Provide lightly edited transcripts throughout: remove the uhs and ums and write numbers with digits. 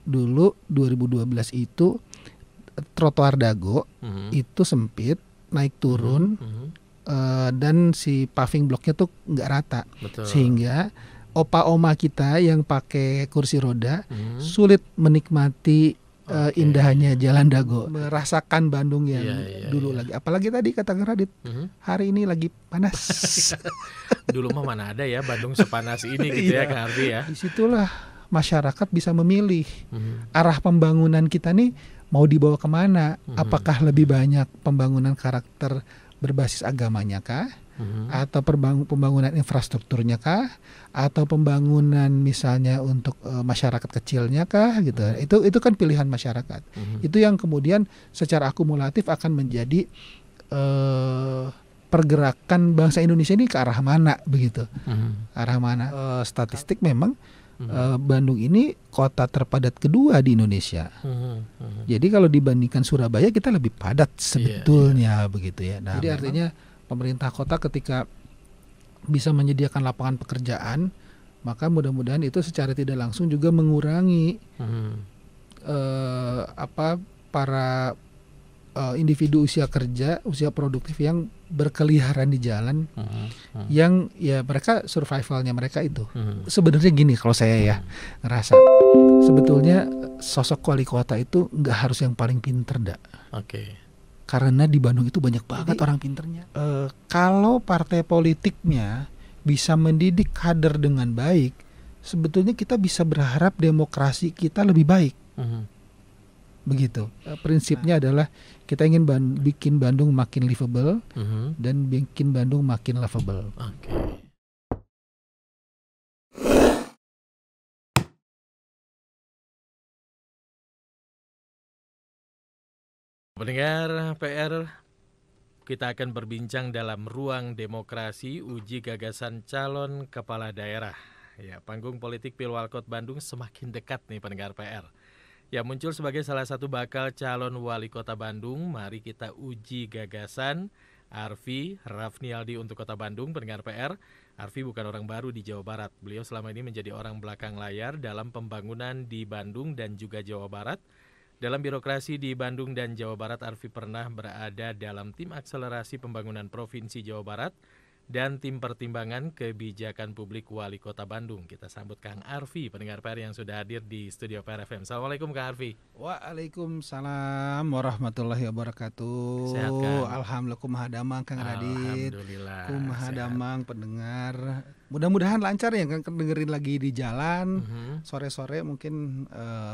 dulu 2012 itu trotoar Dago itu sempit, naik turun, dan si paving blocknya tuh nggak rata. Betul. Sehingga opa-oma kita yang pakai kursi roda sulit menikmati indahnya Jalan Dago, merasakan Bandung yang dulu lagi. Apalagi tadi kata Kang Radit, hari ini lagi panas. Dulu mah mana ada ya Bandung sepanas ini gitu ya Kang Arfi ya. Disitulah masyarakat bisa memilih arah pembangunan kita nih mau dibawa kemana. Apakah lebih banyak pembangunan karakter berbasis agamanya kah? Atau pembangunan infrastrukturnya kah, atau pembangunan misalnya untuk masyarakat kecilnya kah gitu. Itu kan pilihan masyarakat. Itu yang kemudian secara akumulatif akan menjadi pergerakan bangsa Indonesia ini ke arah mana begitu. Arah mana? Statistik memang Bandung ini kota terpadat kedua di Indonesia. Jadi kalau dibandingkan Surabaya kita lebih padat sebetulnya begitu ya. Nah, jadi artinya pemerintah kota ketika bisa menyediakan lapangan pekerjaan, maka mudah-mudahan itu secara tidak langsung juga mengurangi para individu usia kerja, usia produktif yang berkeliaran di jalan, yang ya mereka survivalnya mereka itu. Sebenarnya gini kalau saya ya ngerasa, sebetulnya sosok wali kota itu nggak harus yang paling pinter dak. Karena di Bandung itu banyak banget orang pinternya. Kalau partai politiknya bisa mendidik kader dengan baik, sebetulnya kita bisa berharap demokrasi kita lebih baik. Begitu. Prinsipnya adalah kita ingin bikin Bandung makin livable dan bikin Bandung makin lovable. Pendengar PR, kita akan berbincang dalam ruang demokrasi uji gagasan calon kepala daerah. Ya, panggung politik Pilwalkot Bandung semakin dekat nih pendengar PR. Ya, muncul sebagai salah satu bakal calon wali kota Bandung. Mari kita uji gagasan Arfi Rafnialdi untuk kota Bandung, pendengar PR. Arfi bukan orang baru di Jawa Barat. Beliau selama ini menjadi orang belakang layar dalam pembangunan di Bandung dan juga Jawa Barat. Dalam birokrasi di Bandung dan Jawa Barat, Arfi pernah berada dalam tim akselerasi pembangunan Provinsi Jawa Barat dan tim pertimbangan kebijakan publik Wali Kota Bandung. Kita sambut Kang Arfi, pendengar PR yang sudah hadir di studio PR FM. Assalamualaikum Kang Arfi. Waalaikumsalam warahmatullahi wabarakatuh. Sehat kan? Alhamdulillah kumaha damang Kang Radit. Alhamdulillah. Kumaha damang pendengar. Mudah-mudahan lancar ya kan dengerin lagi di jalan. Sore-sore mungkin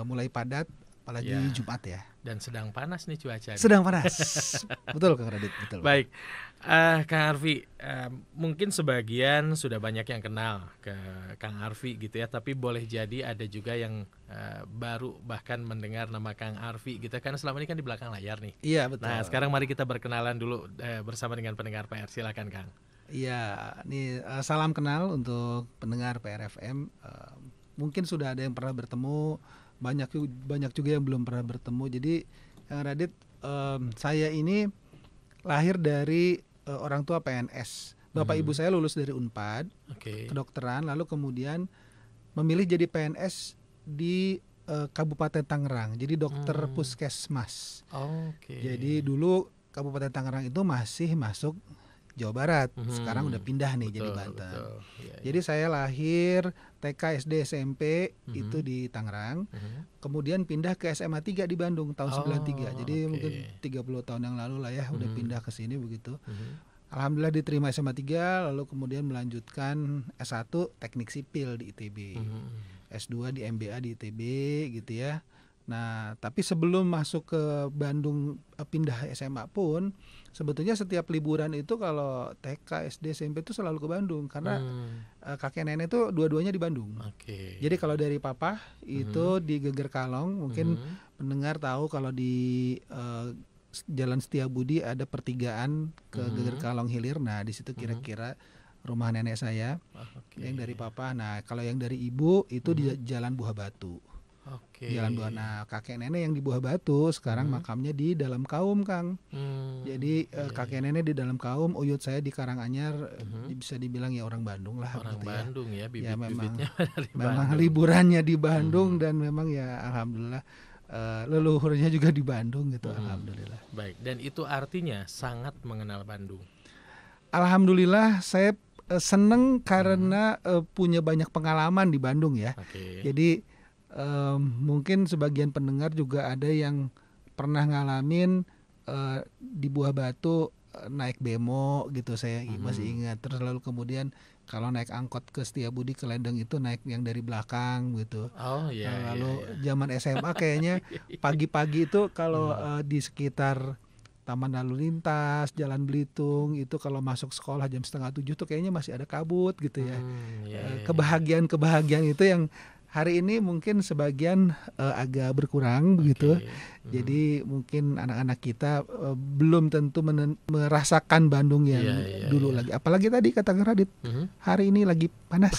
mulai padat. Apalagi Jumat ya. Dan sedang panas nih cuaca. Sedang panas. Betul Kang Radit, betul. Baik, Kang Arfi, mungkin sebagian sudah banyak yang kenal ke Kang Arfi gitu ya, tapi boleh jadi ada juga yang baru bahkan mendengar nama Kang Arfi gitu, karena selama ini kan di belakang layar nih. Iya betul. Nah sekarang mari kita berkenalan dulu bersama dengan pendengar PR, silakan Kang. Iya, nih salam kenal untuk pendengar PR FM. Mungkin sudah ada yang pernah bertemu, banyak juga yang belum pernah bertemu. Jadi Kang Radit, saya ini lahir dari orang tua PNS. Bapak ibu saya lulus dari Unpad, kedokteran, lalu kemudian memilih jadi PNS di Kabupaten Tangerang. Jadi dokter puskesmas. Jadi dulu Kabupaten Tangerang itu masih masuk Jawa Barat, sekarang udah pindah nih jadi Banten. Jadi saya lahir TK, SD, SMP itu di Tangerang, kemudian pindah ke SMA 3 di Bandung tahun 93. Jadi mungkin 30 tahun yang lalu lah ya udah pindah ke sini begitu. Alhamdulillah diterima SMA 3, lalu kemudian melanjutkan S1 Teknik Sipil di ITB. S2 di MBA di ITB gitu ya. Nah, tapi sebelum masuk ke Bandung pindah SMA pun, sebetulnya setiap liburan itu kalau TK, SD, SMP itu selalu ke Bandung karena kakek nenek itu dua-duanya di Bandung. Jadi kalau dari papa itu di Geger Kalong, mungkin pendengar tahu kalau di Jalan Setiabudi ada pertigaan ke Geger Kalong Hilir. Nah, di situ kira-kira rumah nenek saya yang dari papa. Nah, kalau yang dari ibu itu di Jalan Buah Batu. Oke. Jalan Buana. Kakek nenek yang di Buah Batu sekarang makamnya di Dalam Kaum, Kang. Jadi kakek nenek di Dalam Kaum, uyut saya di Karanganyar, bisa dibilang ya orang Bandung lah Orang gitu ya. Bandung ya, Ya memang bibit-bibitnya dari memang Bandung. liburannya di Bandung dan memang ya alhamdulillah leluhurnya juga di Bandung gitu, alhamdulillah. Baik, dan itu artinya sangat mengenal Bandung. Alhamdulillah saya seneng karena punya banyak pengalaman di Bandung ya. Oke. Jadi mungkin sebagian pendengar juga ada yang pernah ngalamin di Buah Batu naik bemo gitu, saya masih ingat. Terus lalu kemudian kalau naik angkot ke Setiabudi ke Lendeng itu naik yang dari belakang gitu. Oh iya. Lalu zaman SMA kayaknya pagi-pagi itu kalau di sekitar Taman Lalu Lintas, Jalan Belitung itu kalau masuk sekolah jam 6:30 tuh kayaknya masih ada kabut gitu ya. Kebahagiaan itu yang hari ini mungkin sebagian agak berkurang begitu. Jadi mungkin anak-anak kita belum tentu merasakan Bandung yang dulu lagi. Apalagi tadi kata Kang Radit, hari ini lagi panas.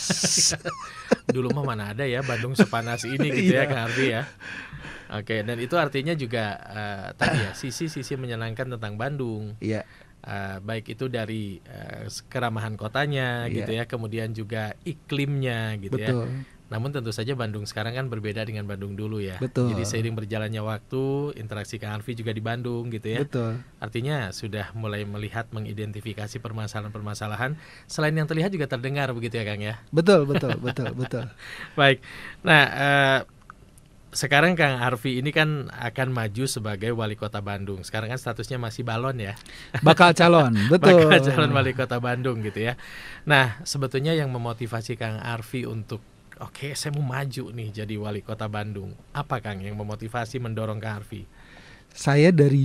Dulu mah mana ada ya Bandung sepanas ini gitu ya Kang Arfi ya. Oke, dan itu artinya juga tadi ya sisi-sisi menyenangkan tentang Bandung. Iya. Baik itu dari keramahan kotanya gitu ya, kemudian juga iklimnya gitu ya. Namun tentu saja Bandung sekarang kan berbeda dengan Bandung dulu ya. Betul. Jadi seiring berjalannya waktu, interaksi Kang Arfi juga di Bandung gitu ya. Betul. Artinya sudah mulai melihat, mengidentifikasi permasalahan-permasalahan selain yang terlihat juga terdengar begitu ya Kang ya. Betul. Baik. Nah, sekarang Kang Arfi ini kan akan maju sebagai wali kota Bandung. Sekarang kan statusnya masih balon ya. Bakal calon, betul. Bakal calon wali kota Bandung gitu ya. Nah, sebetulnya yang memotivasi Kang Arfi untuk oke, saya mau maju nih jadi wali kota Bandung. Apa Kang yang memotivasi mendorong Kang Arfi? Saya dari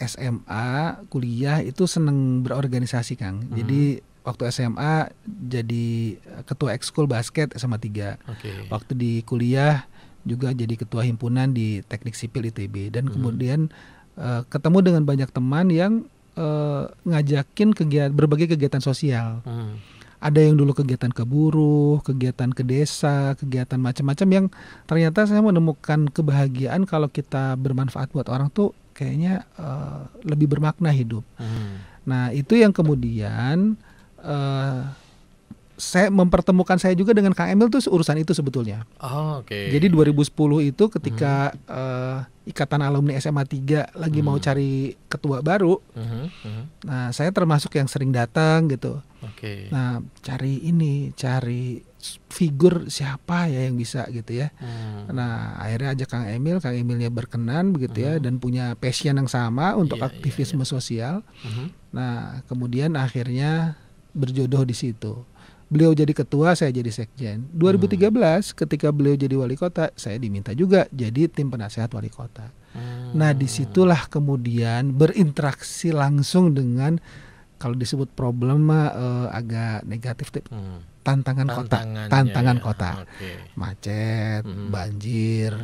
SMA, kuliah itu seneng berorganisasi Kang. Jadi waktu SMA jadi ketua ekskul basket SMA 3. Waktu di kuliah juga jadi ketua himpunan di Teknik Sipil ITB. Dan kemudian ketemu dengan banyak teman yang ngajakin berbagai kegiatan sosial. Ada yang dulu kegiatan ke buruh, kegiatan ke desa, kegiatan macam-macam yang ternyata saya menemukan kebahagiaan kalau kita bermanfaat buat orang tuh kayaknya lebih bermakna hidup. Nah itu yang kemudian saya mempertemukan saya juga dengan Kang Emil tuh urusan itu sebetulnya. Jadi 2010 itu ketika Ikatan Alumni SMA 3 lagi mau cari ketua baru. Nah, saya termasuk yang sering datang gitu. Nah, cari figur siapa ya yang bisa gitu ya. Nah, akhirnya ajak Kang Emilnya berkenan begitu ya dan punya passion yang sama untuk aktivisme sosial. Nah, kemudian akhirnya berjodoh di situ. Beliau jadi ketua, saya jadi sekjen. 2013 ketika beliau jadi wali kota, saya diminta juga jadi tim penasehat wali kota. Nah disitulah kemudian berinteraksi langsung dengan kalau disebut problem agak negatif, tantangan kota, macet, banjir,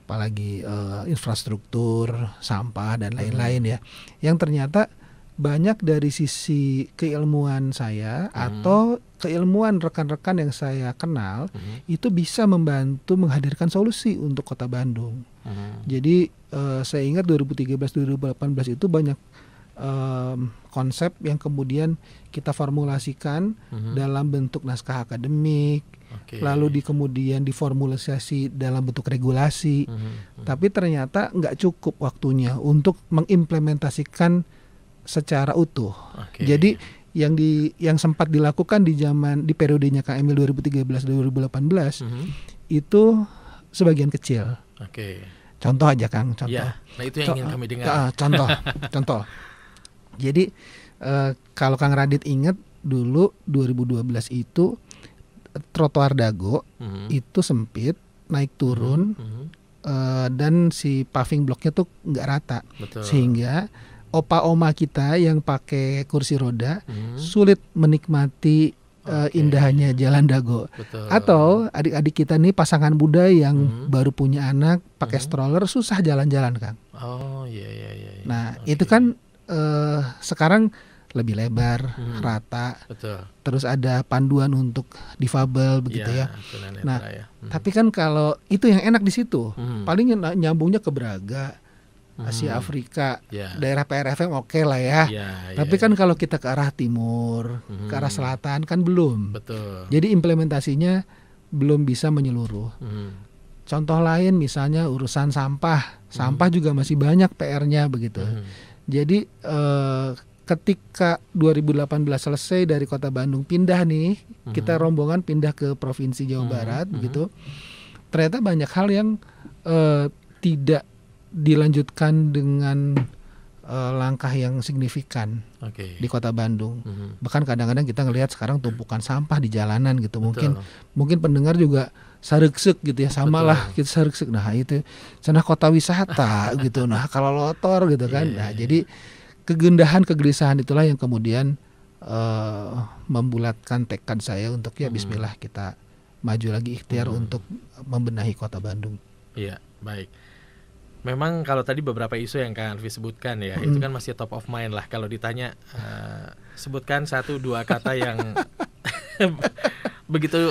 apalagi infrastruktur, sampah dan lain-lain ya. Yang ternyata banyak dari sisi keilmuan saya atau keilmuan rekan-rekan yang saya kenal itu bisa membantu menghadirkan solusi untuk kota Bandung. Jadi saya ingat 2013-2018 itu banyak konsep yang kemudian kita formulasikan dalam bentuk naskah akademik, lalu kemudian diformulasi dalam bentuk regulasi. Tapi ternyata nggak cukup waktunya untuk mengimplementasikan secara utuh. Jadi yang sempat dilakukan di periodenya Kang Emil 2013-2018 itu sebagian kecil. Contoh aja Kang, contoh. Ya, nah itu yang ingin kami dengar. Contoh. Jadi kalau Kang Radit ingat dulu 2012 itu trotoar Dago itu sempit, naik turun dan si paving blocknya tuh nggak rata. Sehingga opa-oma kita yang pakai kursi roda sulit menikmati indahnya Jalan Dago. Atau adik-adik kita nih pasangan muda yang baru punya anak pakai stroller susah jalan-jalan Kang. Nah itu kan sekarang lebih lebar, rata. Betul. Terus ada panduan untuk difabel begitu ya. Tunanetra Nah, ya. tapi kan kalau itu yang enak di situ, paling nyambungnya ke Braga, Asia Afrika, daerah PRFM oke lah ya. Tapi kan kalau kita ke arah timur, ke arah selatan kan belum. Betul. Jadi implementasinya belum bisa menyeluruh. Contoh lain misalnya urusan sampah juga masih banyak PR-nya begitu. Jadi ketika 2018 selesai dari Kota Bandung pindah nih, kita rombongan pindah ke Provinsi Jawa Barat begitu. Ternyata banyak hal yang tidak dilanjutkan dengan langkah yang signifikan di Kota Bandung. Bahkan kadang-kadang kita ngelihat sekarang tumpukan sampah di jalanan gitu. Mungkin pendengar juga saregsek gitu ya, samalah kita saregsek. Nah itu cenah kota wisata gitu. Nah kalau lotor gitu kan. Nah jadi kegelisahan itulah yang kemudian membulatkan tekad saya untuk ya bismillah kita maju lagi ikhtiar untuk membenahi Kota Bandung. Iya, baik. Memang kalau tadi beberapa isu yang Kang Arfi sebutkan ya, itu kan masih top of mind lah. Kalau ditanya sebutkan 1-2 kata yang begitu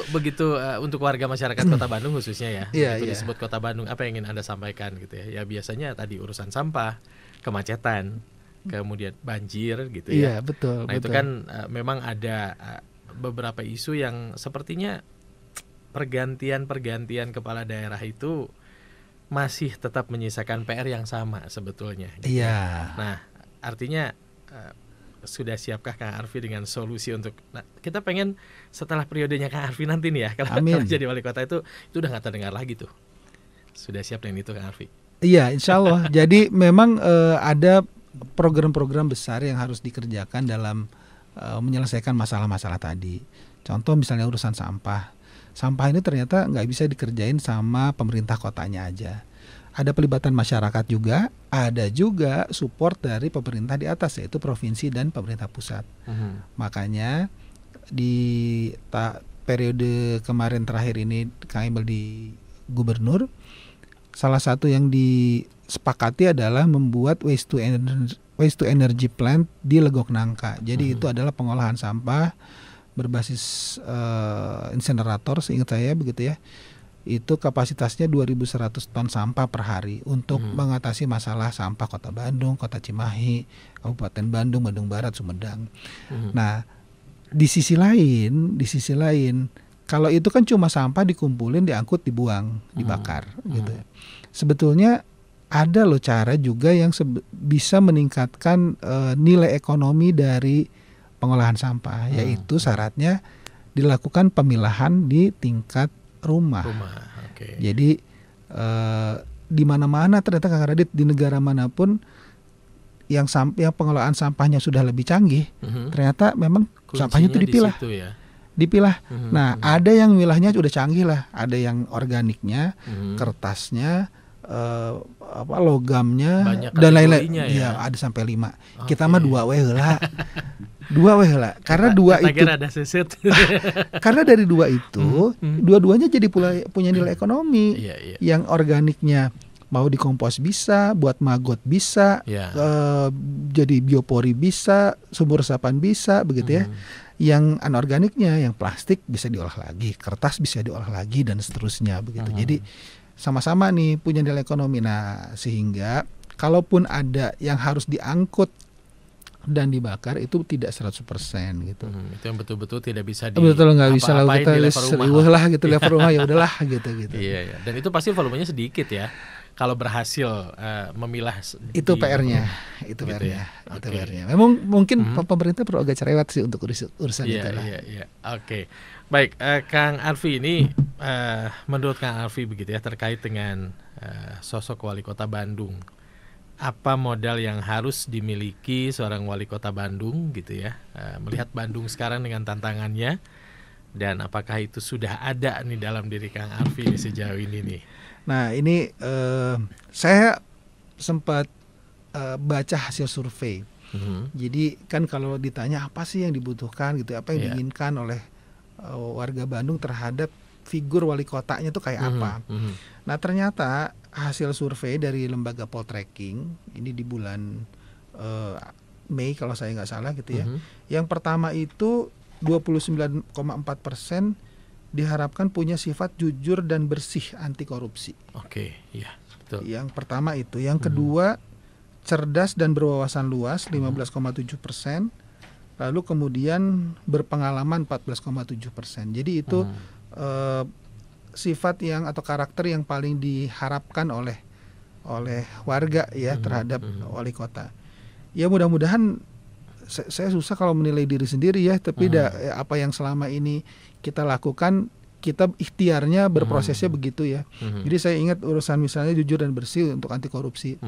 untuk warga masyarakat Kota Bandung khususnya ya. Begitu disebut Kota Bandung, apa yang ingin Anda sampaikan gitu ya? Ya biasanya tadi urusan sampah, kemacetan, kemudian banjir gitu ya. Iya, betul. Nah, itu kan memang ada beberapa isu yang sepertinya pergantian kepala daerah itu masih tetap menyisakan PR yang sama sebetulnya. Gitu. Iya. Nah, artinya sudah siapkah Kang Arfi dengan solusi untuk kita pengen setelah periodenya Kang Arfi nanti nih ya, kalau jadi wali kota itu udah nggak terdengar lagi tuh. Sudah siap dengan itu Kang Arfi? Iya, insya Allah. Jadi memang ada program-program besar yang harus dikerjakan dalam menyelesaikan masalah-masalah tadi. Contoh misalnya urusan sampah. Sampah ini ternyata nggak bisa dikerjain sama pemerintah kotanya aja. Ada pelibatan masyarakat juga, ada juga support dari pemerintah di atas yaitu provinsi dan pemerintah pusat. Makanya di periode kemarin terakhir ini Kang Emil di gubernur, salah satu yang disepakati adalah membuat waste to energy plant di Legok Nangka. Jadi itu adalah pengolahan sampah berbasis insenerator seingat saya begitu ya. Itu kapasitasnya 2.100 ton sampah per hari untuk mengatasi masalah sampah Kota Bandung, Kota Cimahi, Kabupaten Bandung, Bandung Barat, Sumedang. Nah, di sisi lain kalau itu kan cuma sampah dikumpulin, diangkut, dibuang, dibakar gitu. Sebetulnya ada loh cara juga yang bisa meningkatkan nilai ekonomi dari pengolahan sampah, yaitu syaratnya dilakukan pemilahan di tingkat rumah. Jadi di mana-mana ternyata Kang Radit, di negara manapun yang pengelolaan sampahnya sudah lebih canggih, ternyata memang sampahnya itu dipilah. Nah, ada yang wilahnya udah canggih lah, ada yang organiknya, kertasnya, logamnya dan lain-lain. Ya, ada sampai 5. Kita mah 2 we heula. 2 we heula. Karena 2 itu karena dari 2 itu dua-duanya jadi punya nilai ekonomi. Yang organiknya mau dikompos bisa, buat magot bisa, jadi biopori bisa, sumur resapan bisa begitu ya. Yang anorganiknya, yang plastik bisa diolah lagi, kertas bisa diolah lagi dan seterusnya begitu. Jadi sama-sama nih punya nilai ekonomi. Nah, sehingga kalaupun ada yang harus diangkut dan dibakar itu tidak 100% gitu. Itu yang betul-betul tidak bisa betul nggak bisa lah kita lah gitu level rumah ya udahlah gitu. Iya. Dan itu pasti volumenya sedikit ya. Kalau berhasil memilah itu PR-nya, itu gitu PR-nya, ya? Itu PR-nya. Memang mungkin pemerintah perlu agak cerewet sih untuk urusan itu lah. Iya. Oke. Baik, Kang Arfi ini menurut Kang Arfi begitu ya terkait dengan sosok wali kota Bandung. Apa modal yang harus dimiliki seorang wali kota Bandung gitu ya, melihat Bandung sekarang dengan tantangannya, dan apakah itu sudah ada nih dalam diri Kang Arfi nih sejauh ini nih? Nah ini saya sempat baca hasil survei. Jadi kan kalau ditanya apa sih yang dibutuhkan gitu, apa yang diinginkan oleh warga Bandung terhadap figur wali kotanya tuh kayak apa. Nah ternyata hasil survei dari lembaga Poltreking ini di bulan Mei kalau saya nggak salah gitu ya. Mhm. Yang pertama itu 29,4% diharapkan punya sifat jujur dan bersih anti korupsi. Oke, iya, betul. Yang pertama itu. Yang kedua, cerdas dan berwawasan luas 15,7%. Lalu kemudian berpengalaman 14,7%. Jadi itu sifat yang atau karakter yang paling diharapkan oleh warga ya terhadap wali kota. Ya mudah-mudahan saya susah kalau menilai diri sendiri ya, tapi apa yang selama ini kita lakukan, kita ikhtiarnya berprosesnya begitu ya. Jadi saya ingat urusan misalnya jujur dan bersih untuk anti korupsi.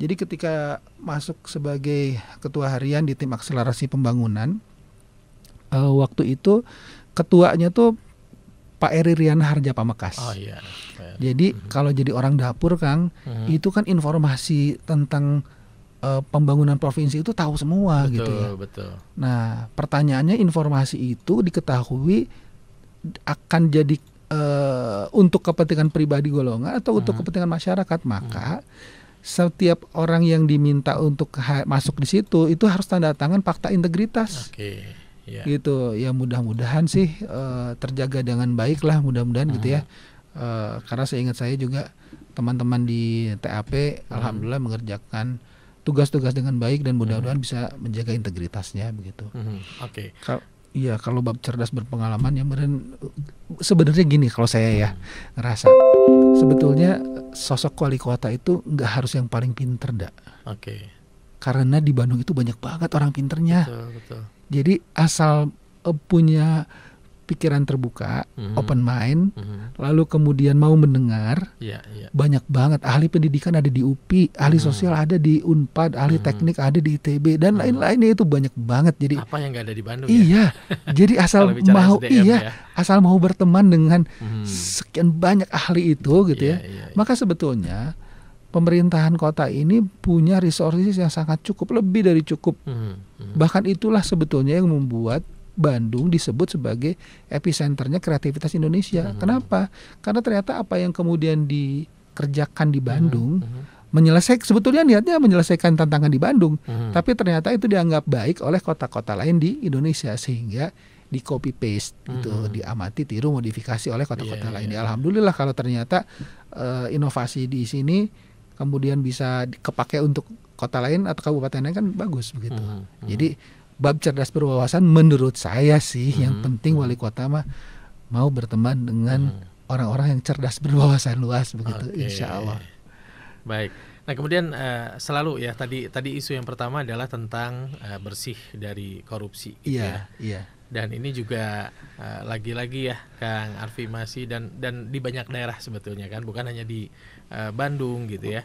Jadi ketika masuk sebagai ketua harian di tim akselerasi pembangunan, waktu itu ketuanya tuh Pak Eri Riana Harja Pamekas. Oh iya. Jadi kalau jadi orang dapur Kang, itu kan informasi tentang pembangunan provinsi itu tahu semua Betul, gitu ya. betul. Nah, pertanyaannya informasi itu diketahui akan jadi untuk kepentingan pribadi golongan atau untuk kepentingan masyarakat, maka setiap orang yang diminta untuk masuk di situ itu harus tanda tangan fakta integritas. Oke, ya. Gitu ya, mudah-mudahan sih terjaga dengan baik lah, mudah-mudahan gitu ya. Karena saya ingat saya juga teman-teman di TAP alhamdulillah mengerjakan tugas-tugas dengan baik dan mudah-mudahan bisa menjaga integritasnya begitu. Oke. Iya, kalau bab cerdas berpengalaman ya sebenarnya gini kalau saya ya ngerasa sebetulnya sosok wali kota itu nggak harus yang paling pinter Oke. karena di Bandung itu banyak banget orang pinternya. Betul. Jadi asal punya pikiran terbuka, open mind, lalu kemudian mau mendengar, banyak banget ahli pendidikan ada di UPI, ahli sosial ada di Unpad, ahli teknik ada di ITB dan lain-lainnya itu banyak banget. Jadi apa yang nggak ada di Bandung? Iya, jadi asal mau SDM, asal mau berteman dengan sekian banyak ahli itu gitu ya. Maka sebetulnya pemerintahan kota ini punya resources yang sangat cukup, lebih dari cukup. Bahkan itulah sebetulnya yang membuat Bandung disebut sebagai epicenternya kreativitas Indonesia. Kenapa? Karena ternyata apa yang kemudian dikerjakan di Bandung sebetulnya niatnya menyelesaikan tantangan di Bandung, tapi ternyata itu dianggap baik oleh kota-kota lain di Indonesia sehingga di copy paste itu diamati, tiru, modifikasi oleh kota-kota lain. Alhamdulillah kalau ternyata inovasi di sini kemudian bisa kepake untuk kota lain atau kabupaten lain kan bagus begitu. Jadi bab cerdas berwawasan menurut saya sih yang penting wali kota mah mau berteman dengan orang-orang yang cerdas berwawasan luas begitu, insya Allah. Baik. Nah kemudian selalu ya tadi isu yang pertama adalah tentang bersih dari korupsi. Iya. Dan ini juga lagi-lagi ya Kang Arfi masih dan di banyak daerah sebetulnya kan, bukan hanya di Bandung gitu ya.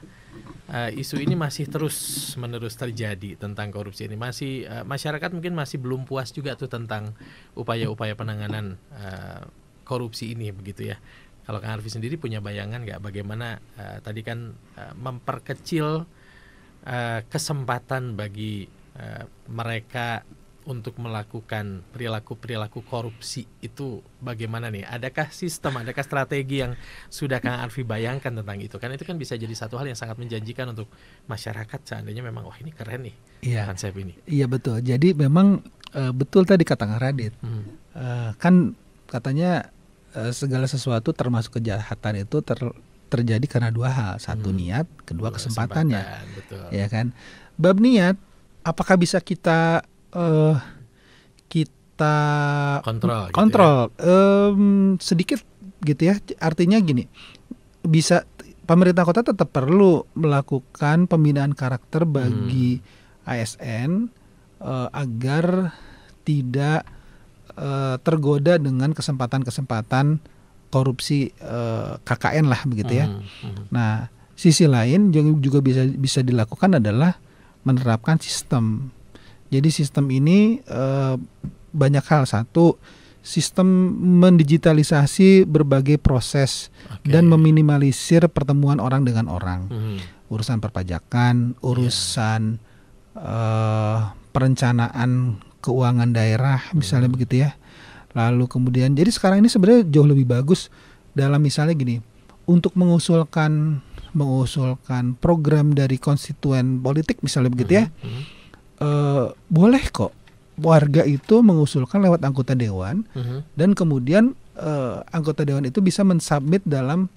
Isu ini masih terus-menerus terjadi tentang korupsi ini. Masih masyarakat mungkin masih belum puas juga tuh tentang upaya-upaya penanganan korupsi ini begitu ya. Kalau Kang Arfi sendiri punya bayangan nggak bagaimana tadi kan memperkecil kesempatan bagi mereka untuk melakukan perilaku korupsi itu bagaimana nih? Adakah sistem, adakah strategi yang sudah Kang Arfi bayangkan tentang itu? Kan itu kan bisa jadi satu hal yang sangat menjanjikan untuk masyarakat seandainya memang wah ini keren nih konsep ini. Iya betul. Jadi memang betul tadi kata Kang Radit. Kan katanya segala sesuatu termasuk kejahatan itu terjadi karena dua hal. Satu niat, kedua kesempatannya. Betul. Ya kan? Bab niat, apakah bisa kita kontrol gitu ya? Sedikit gitu ya, artinya gini, bisa pemerintah kota tetap perlu melakukan pembinaan karakter bagi ASN agar tidak tergoda dengan kesempatan-kesempatan korupsi KKN lah begitu ya. Nah sisi lain yang juga bisa dilakukan adalah menerapkan sistem. Jadi sistem ini banyak hal. Satu, sistem mendigitalisasi berbagai proses dan meminimalisir pertemuan orang dengan orang. Urusan perpajakan, urusan perencanaan keuangan daerah misalnya begitu ya. Lalu kemudian, jadi sekarang ini sebenarnya jauh lebih bagus dalam misalnya gini, untuk mengusulkan program dari konstituen politik misalnya begitu ya. boleh kok warga itu mengusulkan lewat anggota dewan, dan kemudian anggota dewan itu bisa mensubmit dalam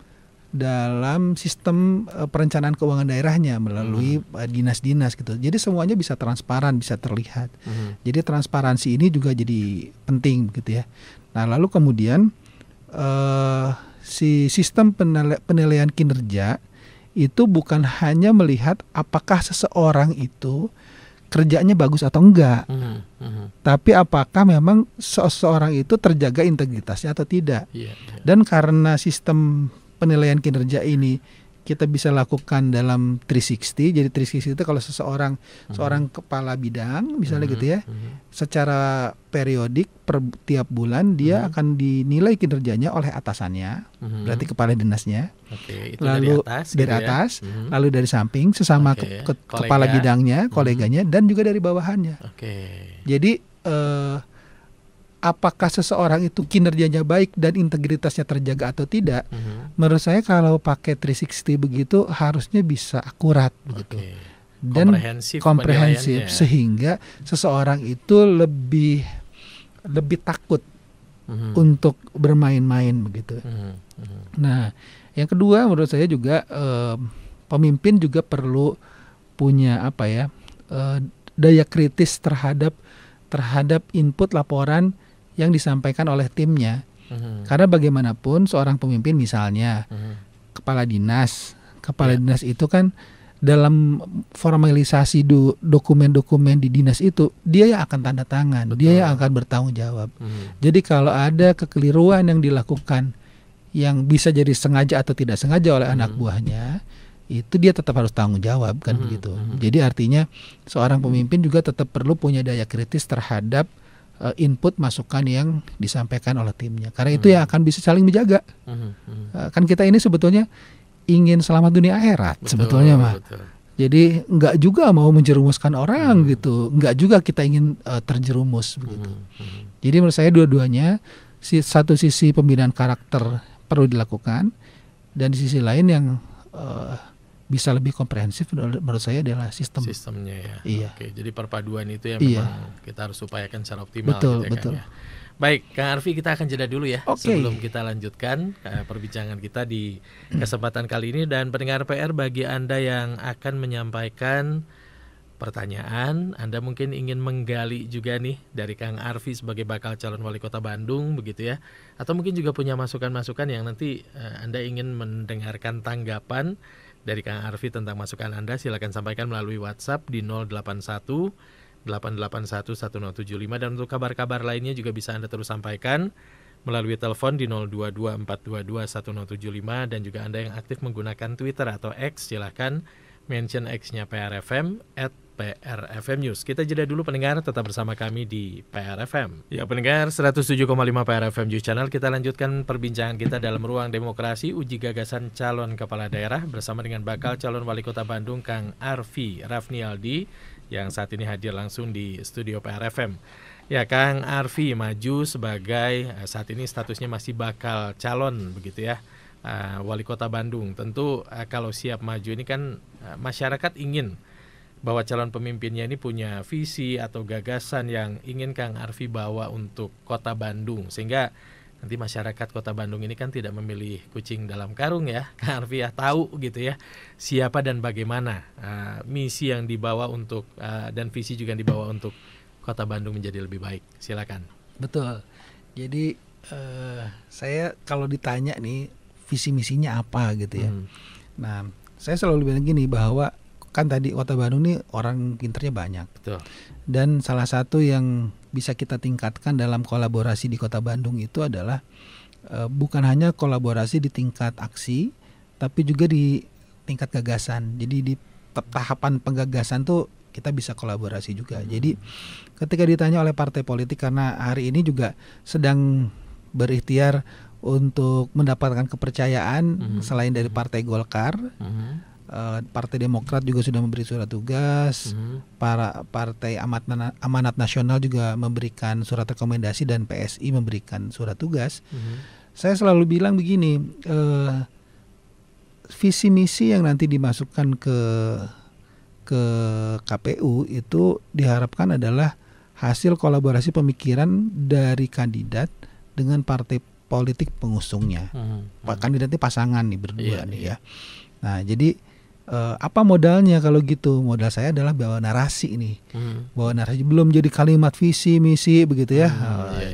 sistem perencanaan keuangan daerahnya melalui dinas-dinas gitu. Jadi semuanya bisa transparan, bisa terlihat. Jadi transparansi ini juga jadi penting gitu ya. Nah, lalu kemudian si sistem penilaian kinerja itu bukan hanya melihat apakah seseorang itu kerjanya bagus atau enggak, tapi apakah memang seseorang itu terjaga integritasnya atau tidak. Dan karena sistem penilaian kinerja ini kita bisa lakukan dalam 360. Jadi 360 itu kalau seorang kepala bidang misalnya gitu ya, secara periodik per tiap bulan dia akan dinilai kinerjanya oleh atasannya, berarti kepala dinasnya. Itu lalu dari atas, lalu dari samping sesama kepala bidangnya, koleganya, dan juga dari bawahannya. Jadi apakah seseorang itu kinerjanya baik dan integritasnya terjaga atau tidak? Menurut saya kalau pakai 360 begitu harusnya bisa akurat begitu. Dan komprehensif sehingga seseorang itu lebih takut untuk bermain-main begitu. Nah, yang kedua menurut saya juga pemimpin juga perlu punya daya kritis terhadap input laporan yang disampaikan oleh timnya. Karena bagaimanapun seorang pemimpin misalnya kepala dinas itu kan dalam formalisasi dokumen-dokumen di dinas itu dia yang akan tanda tangan, dia yang akan bertanggung jawab. Jadi kalau ada kekeliruan yang dilakukan yang bisa jadi sengaja atau tidak sengaja oleh anak buahnya, itu dia tetap harus tanggung jawab kan begitu. Jadi artinya seorang pemimpin juga tetap perlu punya daya kritis terhadap input masukan yang disampaikan oleh timnya. Karena itu yang akan bisa saling menjaga. Kan kita ini sebetulnya ingin selamat dunia akhirat sebetulnya mah. Jadi enggak juga mau menjerumuskan orang gitu, enggak juga kita ingin terjerumus begitu. Jadi menurut saya dua-duanya, satu sisi pembinaan karakter perlu dilakukan, dan di sisi lain yang bisa lebih komprehensif menurut saya adalah sistemnya ya. Iya. Oke, jadi perpaduan itu yang memang kita harus upayakan secara optimal. Betul. Kan, ya. Baik, Kang Arfi, kita akan jeda dulu ya sebelum kita lanjutkan perbincangan kita di kesempatan kali ini. Dan pendengar PR, bagi Anda yang akan menyampaikan pertanyaan, Anda mungkin ingin menggali juga nih dari Kang Arfi sebagai bakal calon wali kota Bandung begitu ya, atau mungkin juga punya masukan-masukan yang nanti Anda ingin mendengarkan tanggapan dari Kang Arfi tentang masukan Anda, silakan sampaikan melalui WhatsApp di 081 881 1075, dan untuk kabar-kabar lainnya juga bisa Anda terus sampaikan melalui telepon di 022 422 1075, dan juga Anda yang aktif menggunakan Twitter atau X, silakan mention X-nya PRFM @PRFM News. Kita jeda dulu pendengar, tetap bersama kami di PRFM. Ya pendengar 107,5 PRFM News Channel, kita lanjutkan perbincangan kita dalam ruang demokrasi uji gagasan calon kepala daerah bersama dengan bakal calon wali kota Bandung Kang Arfi Rafnialdi yang saat ini hadir langsung di studio PRFM. Ya, Kang Arfi maju sebagai saat ini statusnya masih bakal calon begitu ya, wali kota Bandung. Tentu kalau siap maju ini kan masyarakat ingin bahwa calon pemimpinnya ini punya visi atau gagasan yang ingin Kang Arfi bawa untuk kota Bandung, sehingga nanti masyarakat kota Bandung ini kan tidak memilih kucing dalam karung ya, Kang Arfi ya, tahu gitu ya siapa dan bagaimana misi yang dibawa untuk dan visi juga yang dibawa untuk kota Bandung menjadi lebih baik. Silakan. Betul. Jadi saya kalau ditanya nih visi misinya apa gitu ya. Nah, saya selalu bilang gini, bahwa kan tadi kota Bandung nih orang pinternya banyak. Betul. Dan salah satu yang bisa kita tingkatkan dalam kolaborasi di kota Bandung itu adalah bukan hanya kolaborasi di tingkat aksi, tapi juga di tingkat gagasan. Jadi di tahapan penggagasan tuh kita bisa kolaborasi juga. Jadi ketika ditanya oleh partai politik, karena hari ini juga sedang berikhtiar untuk mendapatkan kepercayaan selain dari Partai Golkar, Partai Demokrat juga sudah memberi surat tugas, para Partai Amanat Nasional juga memberikan surat rekomendasi, dan PSI memberikan surat tugas. Saya selalu bilang begini, visi misi yang nanti dimasukkan ke ke KPU itu diharapkan adalah hasil kolaborasi pemikiran dari kandidat dengan partai politik pengusungnya. Kandidatnya pasangan nih berdua nih ya. Nah jadi apa modalnya kalau gitu? Modal saya adalah bawa narasi nih, bawa narasi, belum jadi kalimat visi misi begitu ya.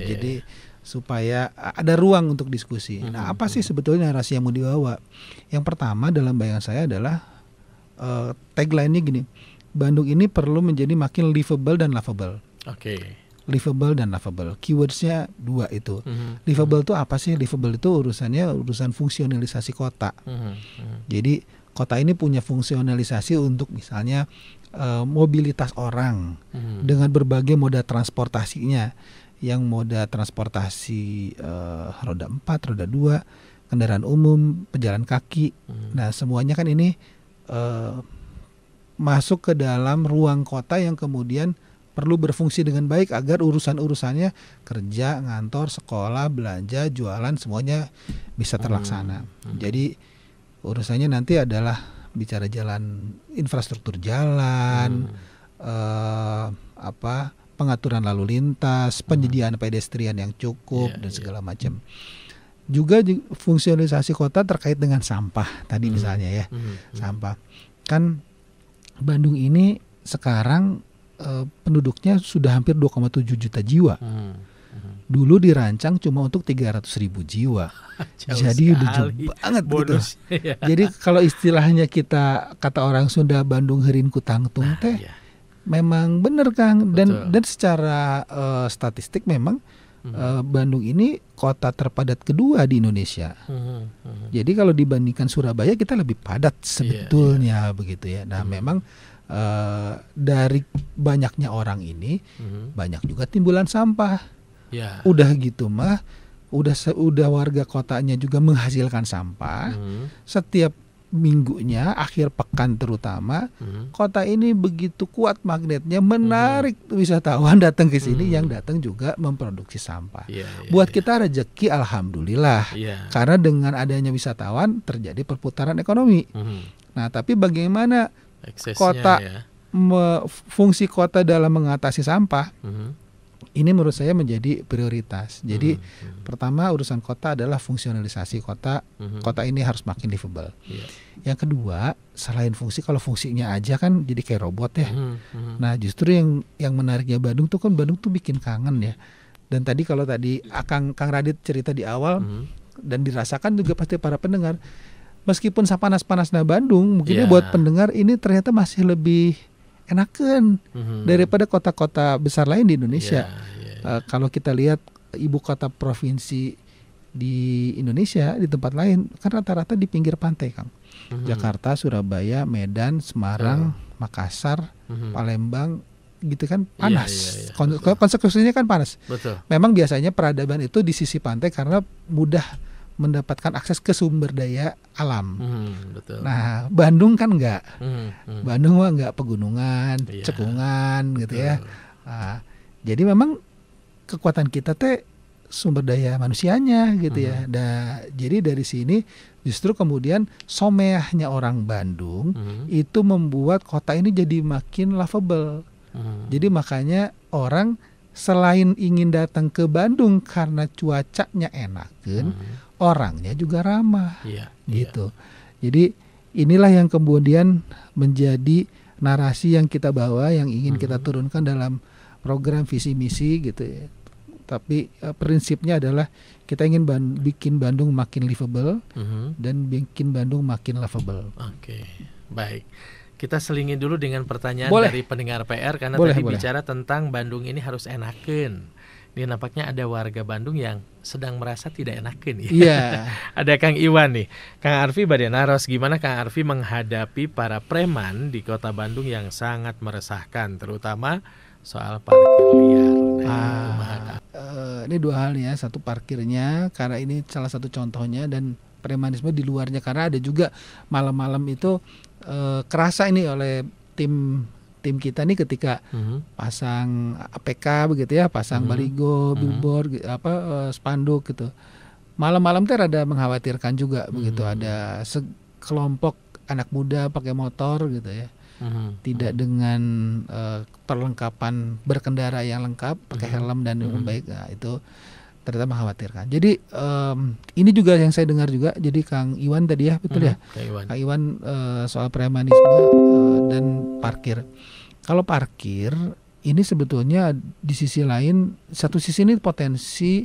Jadi supaya ada ruang untuk diskusi. Nah apa sih sebetulnya narasi yang mau dibawa? Yang pertama dalam bayangan saya adalah tagline-nya gini, Bandung ini perlu menjadi makin livable dan lovable. Livable dan lovable, keywordsnya 2 itu. Livable itu apa sih? Livable itu urusan fungsionalisasi kota. Jadi kota ini punya fungsionalisasi untuk misalnya mobilitas orang dengan berbagai moda transportasinya, yang moda transportasi roda 4, roda 2, kendaraan umum, pejalan kaki. Nah semuanya kan ini masuk ke dalam ruang kota yang kemudian perlu berfungsi dengan baik agar urusan-urusannya kerja, ngantor, sekolah, belanja, jualan semuanya bisa terlaksana. Jadi urusannya nanti adalah bicara jalan, infrastruktur jalan, pengaturan lalu lintas, penyediaan pedestrian yang cukup dan segala macam. Juga fungsionalisasi kota terkait dengan sampah tadi misalnya ya, sampah. Kan Bandung ini sekarang penduduknya sudah hampir 2,7 juta jiwa. Dulu dirancang cuma untuk 300.000 jiwa. Jadi udah jauh banget gitu. Jadi kalau istilahnya kata orang Sunda, Bandung heureun ku tangtung teh, memang bener Kang. Dan secara statistik memang Bandung ini kota terpadat kedua di Indonesia. Jadi kalau dibandingkan Surabaya kita lebih padat sebetulnya begitu ya. Nah memang dari banyaknya orang ini banyak juga timbulan sampah. Udah gitu mah udah warga kotanya juga menghasilkan sampah. Setiap minggunya, akhir pekan terutama, kota ini begitu kuat magnetnya menarik wisatawan datang ke sini, yang datang juga memproduksi sampah. Buat kita rezeki alhamdulillah. Karena dengan adanya wisatawan terjadi perputaran ekonomi. Nah, tapi bagaimana kota fungsi kota dalam mengatasi sampah? Ini menurut saya menjadi prioritas. Jadi pertama urusan kota adalah fungsionalisasi kota. Kota ini harus makin livable. Yang kedua, selain fungsi, kalau fungsinya aja kan jadi kayak robot ya. Nah justru yang menariknya Bandung tuh kan, Bandung tuh bikin kangen ya. Dan tadi kalau tadi Kang Radit cerita di awal dan dirasakan juga pasti para pendengar, meskipun panas-panasnya Bandung, mungkin buat pendengar ini ternyata masih lebih enakan daripada kota-kota besar lain di Indonesia. Kalau kita lihat ibu kota provinsi di Indonesia, di tempat lain kan rata-rata di pinggir pantai, Kang. Jakarta, Surabaya, Medan, Semarang, Makassar, Palembang, gitu kan panas. Konsekuensinya kan panas. Memang biasanya peradaban itu di sisi pantai karena mudah mendapatkan akses ke sumber daya alam. Nah, Bandung kan enggak. Bandung mah enggak pegunungan, cekungan gitu ya. Nah, jadi memang kekuatan kita teh sumber daya manusianya gitu ya. Nah, jadi dari sini justru kemudian someahnya orang Bandung itu membuat kota ini jadi makin lovable. Jadi makanya orang selain ingin datang ke Bandung karena cuacanya enakeun, orangnya juga ramah, gitu. Jadi inilah yang kemudian menjadi narasi yang kita bawa, yang ingin kita turunkan dalam program visi misi gitu ya. Tapi prinsipnya adalah kita ingin bikin Bandung makin livable dan bikin Bandung makin lovable. Baik. Kita selingin dulu dengan pertanyaan dari pendengar PR karena tadi bicara tentang Bandung ini harus enakeun. Ini nampaknya ada warga Bandung yang sedang merasa tidak enakeun ya. Ada Kang Iwan nih. Kang Arfi Badenaros, gimana Kang Arfi menghadapi para preman di Kota Bandung yang sangat meresahkan, terutama soal parkir liar? Ini dua hal ya. Satu parkirnya, karena ini salah satu contohnya, dan premanisme di luarnya karena ada juga malam-malam itu kerasa ini oleh tim kita nih ketika pasang APK begitu ya, pasang baligo, billboard, spanduk gitu. Malam-malam tuh rada mengkhawatirkan juga begitu, ada sekelompok anak muda pakai motor gitu ya. tidak dengan perlengkapan berkendara yang lengkap, pakai helm dan yang baik, nah, itu ternyata mengkhawatirkan. Jadi ini juga yang saya dengar juga. Jadi Kang Iwan tadi ya, betul ya, Kang Iwan, soal premanisme dan parkir. Kalau parkir ini sebetulnya di sisi lain, satu sisi ini potensi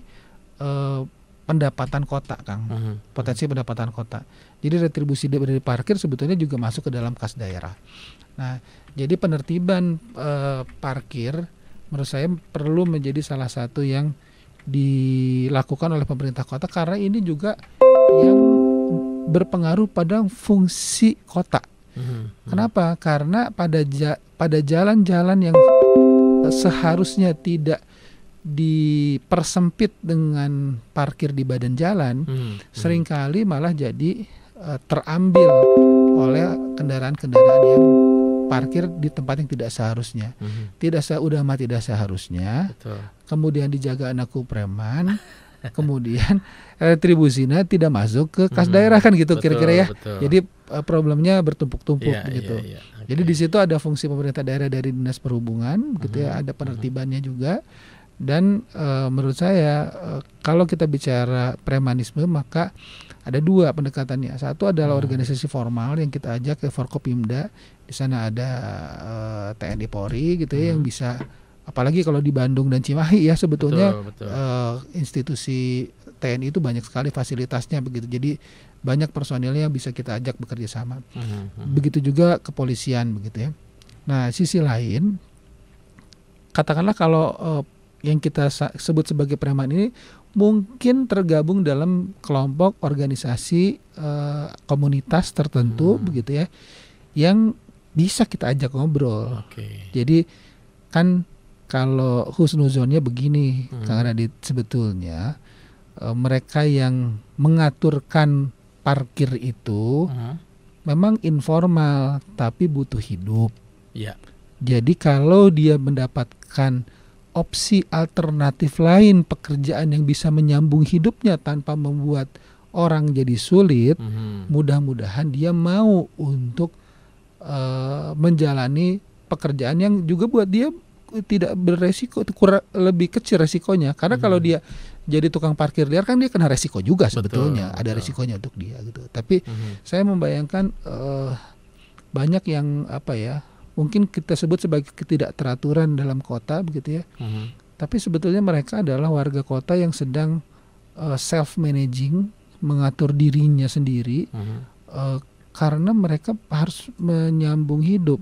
pendapatan kota, Kang, potensi pendapatan kota. Jadi retribusi dari parkir sebetulnya juga masuk ke dalam kas daerah. Nah, jadi penertiban parkir menurut saya perlu menjadi salah satu yang dilakukan oleh pemerintah kota, karena ini juga yang berpengaruh pada fungsi kota. Kenapa? Karena pada jalan-jalan yang seharusnya tidak dipersempit dengan parkir di badan jalan, seringkali malah jadi terambil oleh kendaraan-kendaraan yang parkir di tempat yang tidak seharusnya. Tidak seharusnya. Betul. Kemudian dijaga anakku preman, kemudian retribusinya tidak masuk ke kas daerah, kan gitu, kira-kira ya. Betul. Jadi problemnya bertumpuk-tumpuk begitu. Okay. Jadi di situ ada fungsi pemerintah daerah dari Dinas Perhubungan, gitu ya, ada penertibannya juga. Dan menurut saya kalau kita bicara premanisme, maka ada dua pendekatannya. Satu adalah organisasi formal yang kita ajak ke Forkopimda. Di sana ada TNI Polri, gitu ya, yang bisa, apalagi kalau di Bandung dan Cimahi ya, sebetulnya betul. Institusi TNI itu banyak sekali fasilitasnya begitu. Jadi banyak personilnya yang bisa kita ajak bekerja sama. Begitu juga kepolisian begitu ya. Nah, sisi lain, katakanlah kalau yang kita sebut sebagai preman ini mungkin tergabung dalam kelompok organisasi komunitas tertentu begitu ya, yang bisa kita ajak ngobrol. Jadi kan kalau husnuzonnya begini, Kang Radit, sebetulnya mereka yang mengaturkan parkir itu memang informal tapi butuh hidup. Jadi kalau dia mendapatkan opsi alternatif lain, pekerjaan yang bisa menyambung hidupnya tanpa membuat orang jadi sulit, mudah-mudahan dia mau untuk menjalani pekerjaan yang juga buat dia tidak beresiko, lebih kecil resikonya. Karena kalau dia jadi tukang parkir liar, kan dia kena resiko juga sebetulnya, ada resikonya untuk dia gitu. Tapi saya membayangkan banyak yang mungkin kita sebut sebagai ketidakteraturan dalam kota begitu ya. Tapi sebetulnya mereka adalah warga kota yang sedang self-managing, mengatur dirinya sendiri, karena mereka harus menyambung hidup,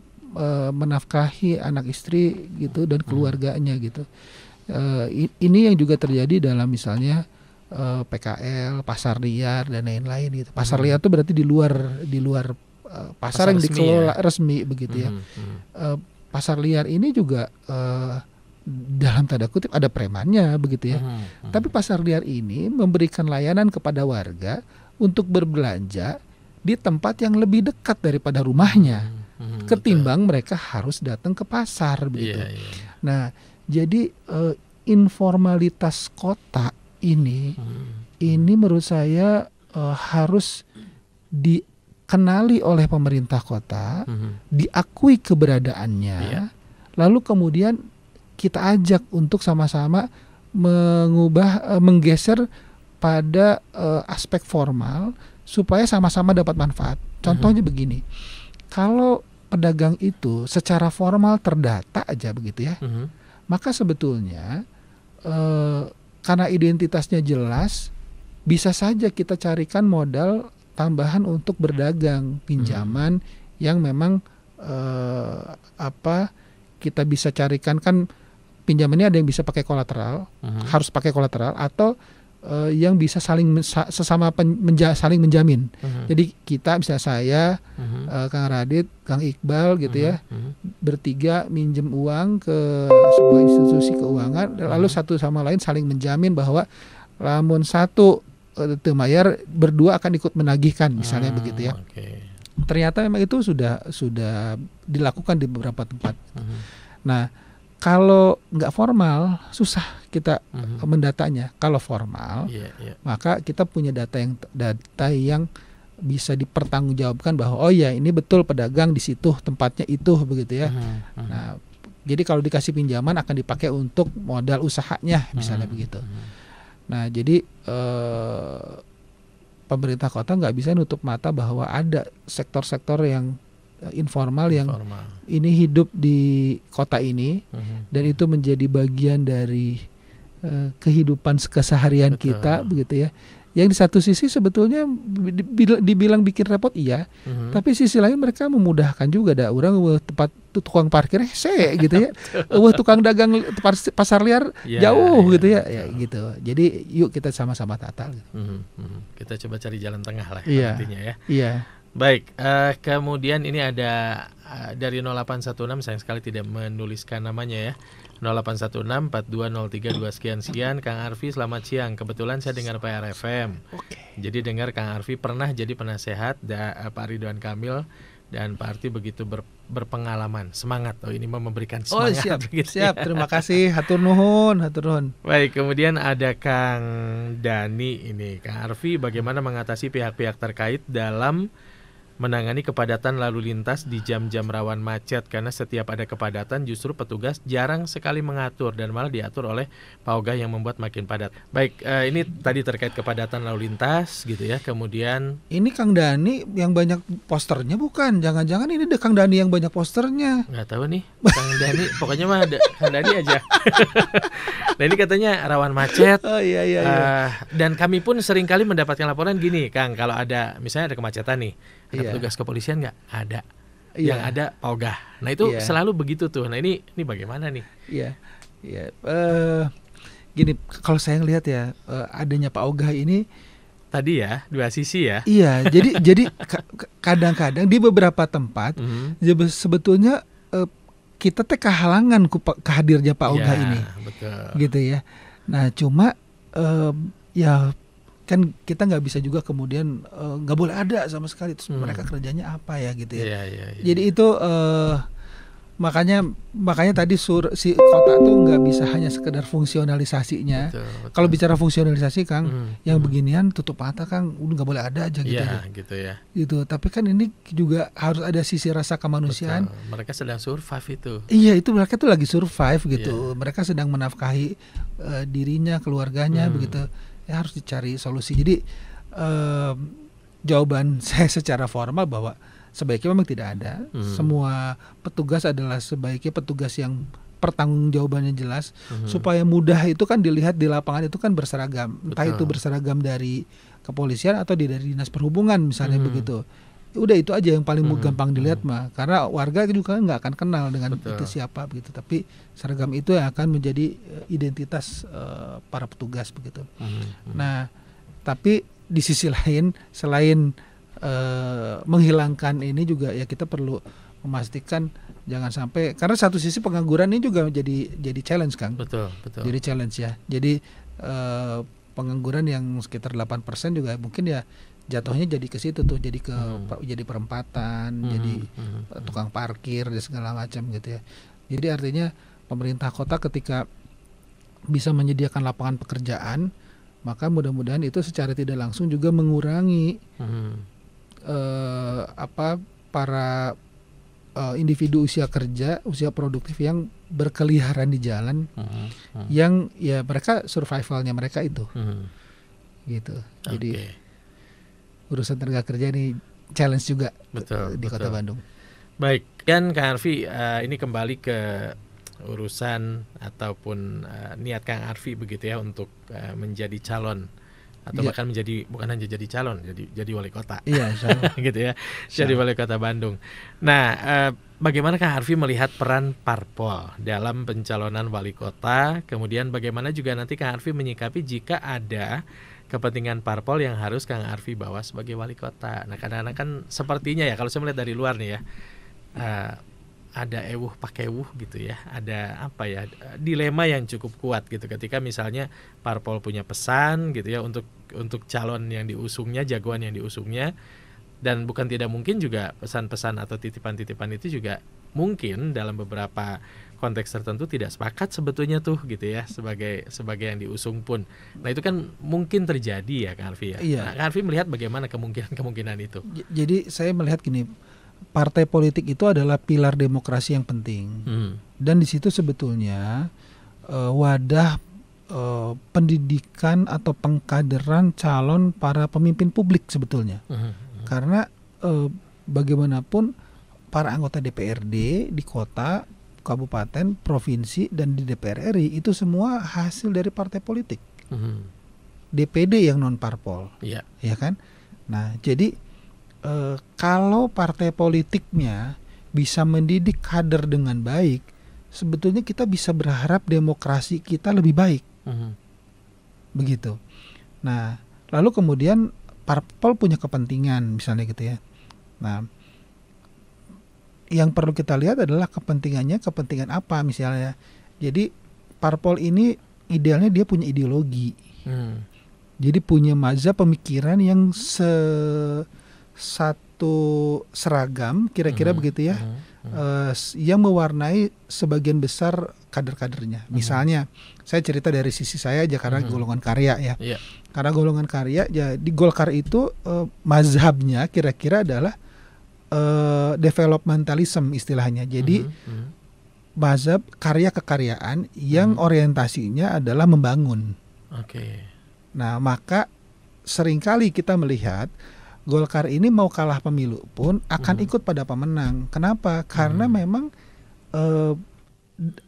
menafkahi anak istri gitu dan keluarganya gitu. Ini yang juga terjadi dalam misalnya PKL, pasar liar dan lain-lain gitu. Pasar liar itu berarti di luar pasar yang dikelola resmi begitu ya. Pasar liar ini juga dalam tanda kutip ada premannya begitu ya. Tapi pasar liar ini memberikan layanan kepada warga untuk berbelanja di tempat yang lebih dekat daripada rumahnya, ketimbang mereka harus datang ke pasar begitu. Nah, jadi informalitas kota ini menurut saya harus dikenali oleh pemerintah kota, diakui keberadaannya, lalu kemudian kita ajak untuk sama-sama menggeser pada aspek formal supaya sama-sama dapat manfaat. Contohnya begini, kalau pedagang itu secara formal terdata aja begitu ya, maka sebetulnya karena identitasnya jelas, bisa saja kita carikan modal tambahan untuk berdagang, pinjaman yang memang kita bisa carikan, kan pinjamannya ada yang bisa pakai kolateral, harus pakai kolateral, atau yang bisa saling saling menjamin. Jadi kita bisa saya, Kang Radit, Kang Iqbal gitu ya, bertiga minjem uang ke sebuah institusi keuangan, lalu satu sama lain saling menjamin bahwa lamun satu temayar, berdua akan ikut menagihkan misalnya begitu ya. Ternyata memang itu sudah dilakukan di beberapa tempat. Nah, kalau nggak formal susah kita mendatanya. Kalau formal, maka kita punya data yang bisa dipertanggungjawabkan bahwa oh ya ini betul pedagang di situ tempatnya itu begitu ya. Nah, jadi kalau dikasih pinjaman akan dipakai untuk modal usahanya misalnya begitu. Nah, jadi pemerintah kota nggak bisa nutup mata bahwa ada sektor-sektor yang informal yang ini hidup di kota ini dan itu menjadi bagian dari kehidupan keseharian kita begitu ya. Yang di satu sisi sebetulnya dibilang bikin repot iya, tapi sisi lain mereka memudahkan juga dah orang tempat tukang parkir gitu ya. Tukang dagang pasar liar jauh gitu ya. Ya gitu. Jadi yuk kita sama-sama tata gitu. Kita coba cari jalan tengah lah intinya ya. Iya. Baik, kemudian ini ada dari 0816, sayang sekali tidak menuliskan namanya ya. 0816-4203-2 sekian. Kang Arfi, selamat siang. Kebetulan saya dengar PRFM. Jadi dengar Kang Arfi pernah jadi penasehat Pak Ridwan Kamil dan Pak Arfi begitu berpengalaman. Semangat. Oh, ini memberikan semangat. Siap. Terima kasih. Hatur nuhun. Baik, kemudian ada Kang Dani ini. Kang Arfi, bagaimana mengatasi pihak-pihak terkait dalam menangani kepadatan lalu lintas di jam-jam rawan macet, karena setiap ada kepadatan justru petugas jarang sekali mengatur dan malah diatur oleh Pak Ogah yang membuat makin padat. Baik, ini tadi terkait kepadatan lalu lintas gitu ya. Kemudian ini Kang Dani yang banyak posternya bukan? Jangan-jangan ini Kang Dani yang banyak posternya? Nggak tahu nih Kang Dani, pokoknya mah ada Kang Dani aja. Nah ini katanya rawan macet. Iya. Dan kami pun seringkali mendapatkan laporan gini, Kang, kalau ada misalnya ada kemacetan nih. Ada petugas kepolisian nggak? Ada. Yang ada Pak Ogah. Nah itu selalu begitu tuh. Nah ini bagaimana nih? Iya. Gini, kalau saya ngelihat ya adanya Pak Ogah ini tadi ya dua sisi ya. Iya. Jadi kadang-kadang di beberapa tempat sebetulnya kita kehalangan kehadirnya Pak Ogah ini. Betul. Gitu ya. Nah cuma ya kan kita nggak bisa juga kemudian nggak boleh ada sama sekali, terus mereka kerjanya apa ya gitu ya. Jadi itu makanya tadi si kota tuh nggak bisa hanya sekedar fungsionalisasinya. Betul. Kalau bicara fungsionalisasi Kang, yang beginian tutup mata Kang, udah nggak boleh ada aja gitu. Gitu ya. Gitu. Tapi kan ini juga harus ada sisi rasa kemanusiaan. Betul. Mereka sedang survive itu. Iya, itu mereka tuh lagi survive gitu. Mereka sedang menafkahi dirinya, keluarganya begitu. Ya harus dicari solusi. Jadi jawaban saya secara formal bahwa sebaiknya memang tidak ada. Semua petugas adalah sebaiknya petugas yang pertanggungjawabannya jelas, supaya mudah itu kan dilihat di lapangan itu kan berseragam. Entah itu berseragam dari kepolisian atau dari dinas perhubungan misalnya begitu. Udah itu aja yang paling gampang dilihat mah, karena warga juga nggak akan kenal dengan itu siapa begitu. Tapi seragam itu yang akan menjadi identitas para petugas begitu. Nah, tapi di sisi lain selain menghilangkan ini juga ya kita perlu memastikan jangan sampai, karena satu sisi pengangguran ini juga jadi challenge Kang. Betul. Jadi challenge ya. Jadi pengangguran yang sekitar 8% juga mungkin ya jatuhnya jadi ke situ tuh, jadi jadi perempatan, jadi tukang parkir dan segala macam gitu ya. Jadi artinya pemerintah kota ketika bisa menyediakan lapangan pekerjaan, maka mudah-mudahan itu secara tidak langsung juga mengurangi para individu usia kerja, usia produktif yang berkeliaran di jalan, yang ya mereka survivalnya mereka itu, gitu. Jadi urusan tenaga kerja ini challenge juga di Kota Bandung. Baik, kan Kang Arfi, ini kembali ke urusan ataupun niat Kang Arfi begitu ya untuk menjadi calon atau bahkan bukan hanya jadi calon, jadi wali kota. Iya, gitu ya. Jadi wali kota Bandung. Nah, bagaimana Kang Arfi melihat peran parpol dalam pencalonan wali kota? Kemudian bagaimana juga nanti Kang Arfi menyikapi jika ada kepentingan parpol yang harus Kang Arfi bawa sebagai wali kota. Nah, kadang-kadang kan sepertinya ya kalau saya melihat dari luar nih ya, ada pakai gitu ya, ada dilema yang cukup kuat gitu ketika misalnya parpol punya pesan gitu ya untuk calon yang diusungnya, jagoan yang diusungnya, Dan bukan tidak mungkin juga pesan-pesan atau titipan-titipan itu juga mungkin dalam beberapa konteks tertentu tidak sepakat sebetulnya tuh gitu ya, sebagai yang diusung pun. Nah itu kan mungkin terjadi ya Kang Arfi ya. Iya. Nah, Kang Arfi melihat bagaimana kemungkinan itu? Jadi saya melihat gini, partai politik itu adalah pilar demokrasi yang penting. Dan di situ sebetulnya wadah pendidikan atau pengkaderan calon para pemimpin publik sebetulnya. Karena bagaimanapun para anggota DPRD di kota, kabupaten, provinsi, dan di DPR RI itu semua hasil dari partai politik. DPD yang non parpol, ya kan? Nah, jadi kalau partai politiknya bisa mendidik kader dengan baik, sebetulnya kita bisa berharap demokrasi kita lebih baik, begitu. Nah, lalu kemudian parpol punya kepentingan misalnya gitu ya. Nah, yang perlu kita lihat adalah kepentingannya kepentingan apa misalnya. Jadi parpol ini idealnya dia punya ideologi. Jadi punya mazhab pemikiran yang satu seragam kira-kira begitu ya. Yang mewarnai sebagian besar kader-kadernya. Misalnya saya cerita dari sisi saya aja karena golongan karya ya. Karena golongan karya, ya di Golkar itu mazhabnya kira-kira adalah developmentalism istilahnya. Jadi mazhab karya kekaryaan yang orientasinya adalah membangun. Nah, maka seringkali kita melihat Golkar ini mau kalah pemilu pun akan ikut pada pemenang. Kenapa? Karena memang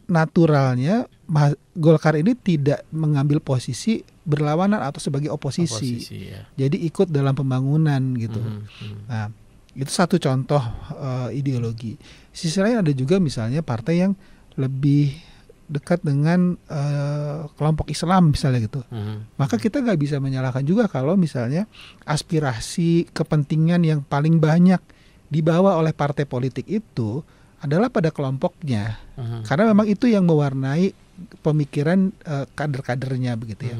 naturalnya Golkar ini tidak mengambil posisi berlawanan atau sebagai oposisi ya. Jadi ikut dalam pembangunan gitu. Nah, itu satu contoh ideologi. Sisi lain ada juga misalnya partai yang lebih dekat dengan kelompok Islam misalnya gitu. Maka kita nggak bisa menyalahkan juga kalau misalnya aspirasi kepentingan yang paling banyak dibawa oleh partai politik itu adalah pada kelompoknya. Karena memang itu yang mewarnai pemikiran kader-kadernya begitu ya.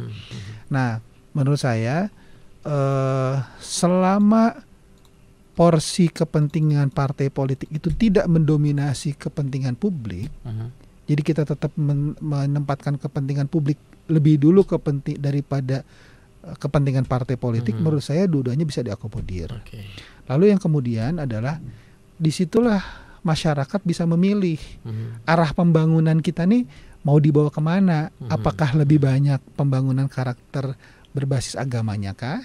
Nah, menurut saya selama porsi kepentingan partai politik itu tidak mendominasi kepentingan publik, jadi kita tetap menempatkan kepentingan publik lebih dulu daripada kepentingan partai politik, menurut saya dua-duanya bisa diakomodir. Lalu yang kemudian adalah disitulah masyarakat bisa memilih arah pembangunan kita nih mau dibawa kemana. Apakah lebih banyak pembangunan karakter berbasis agamanya kah?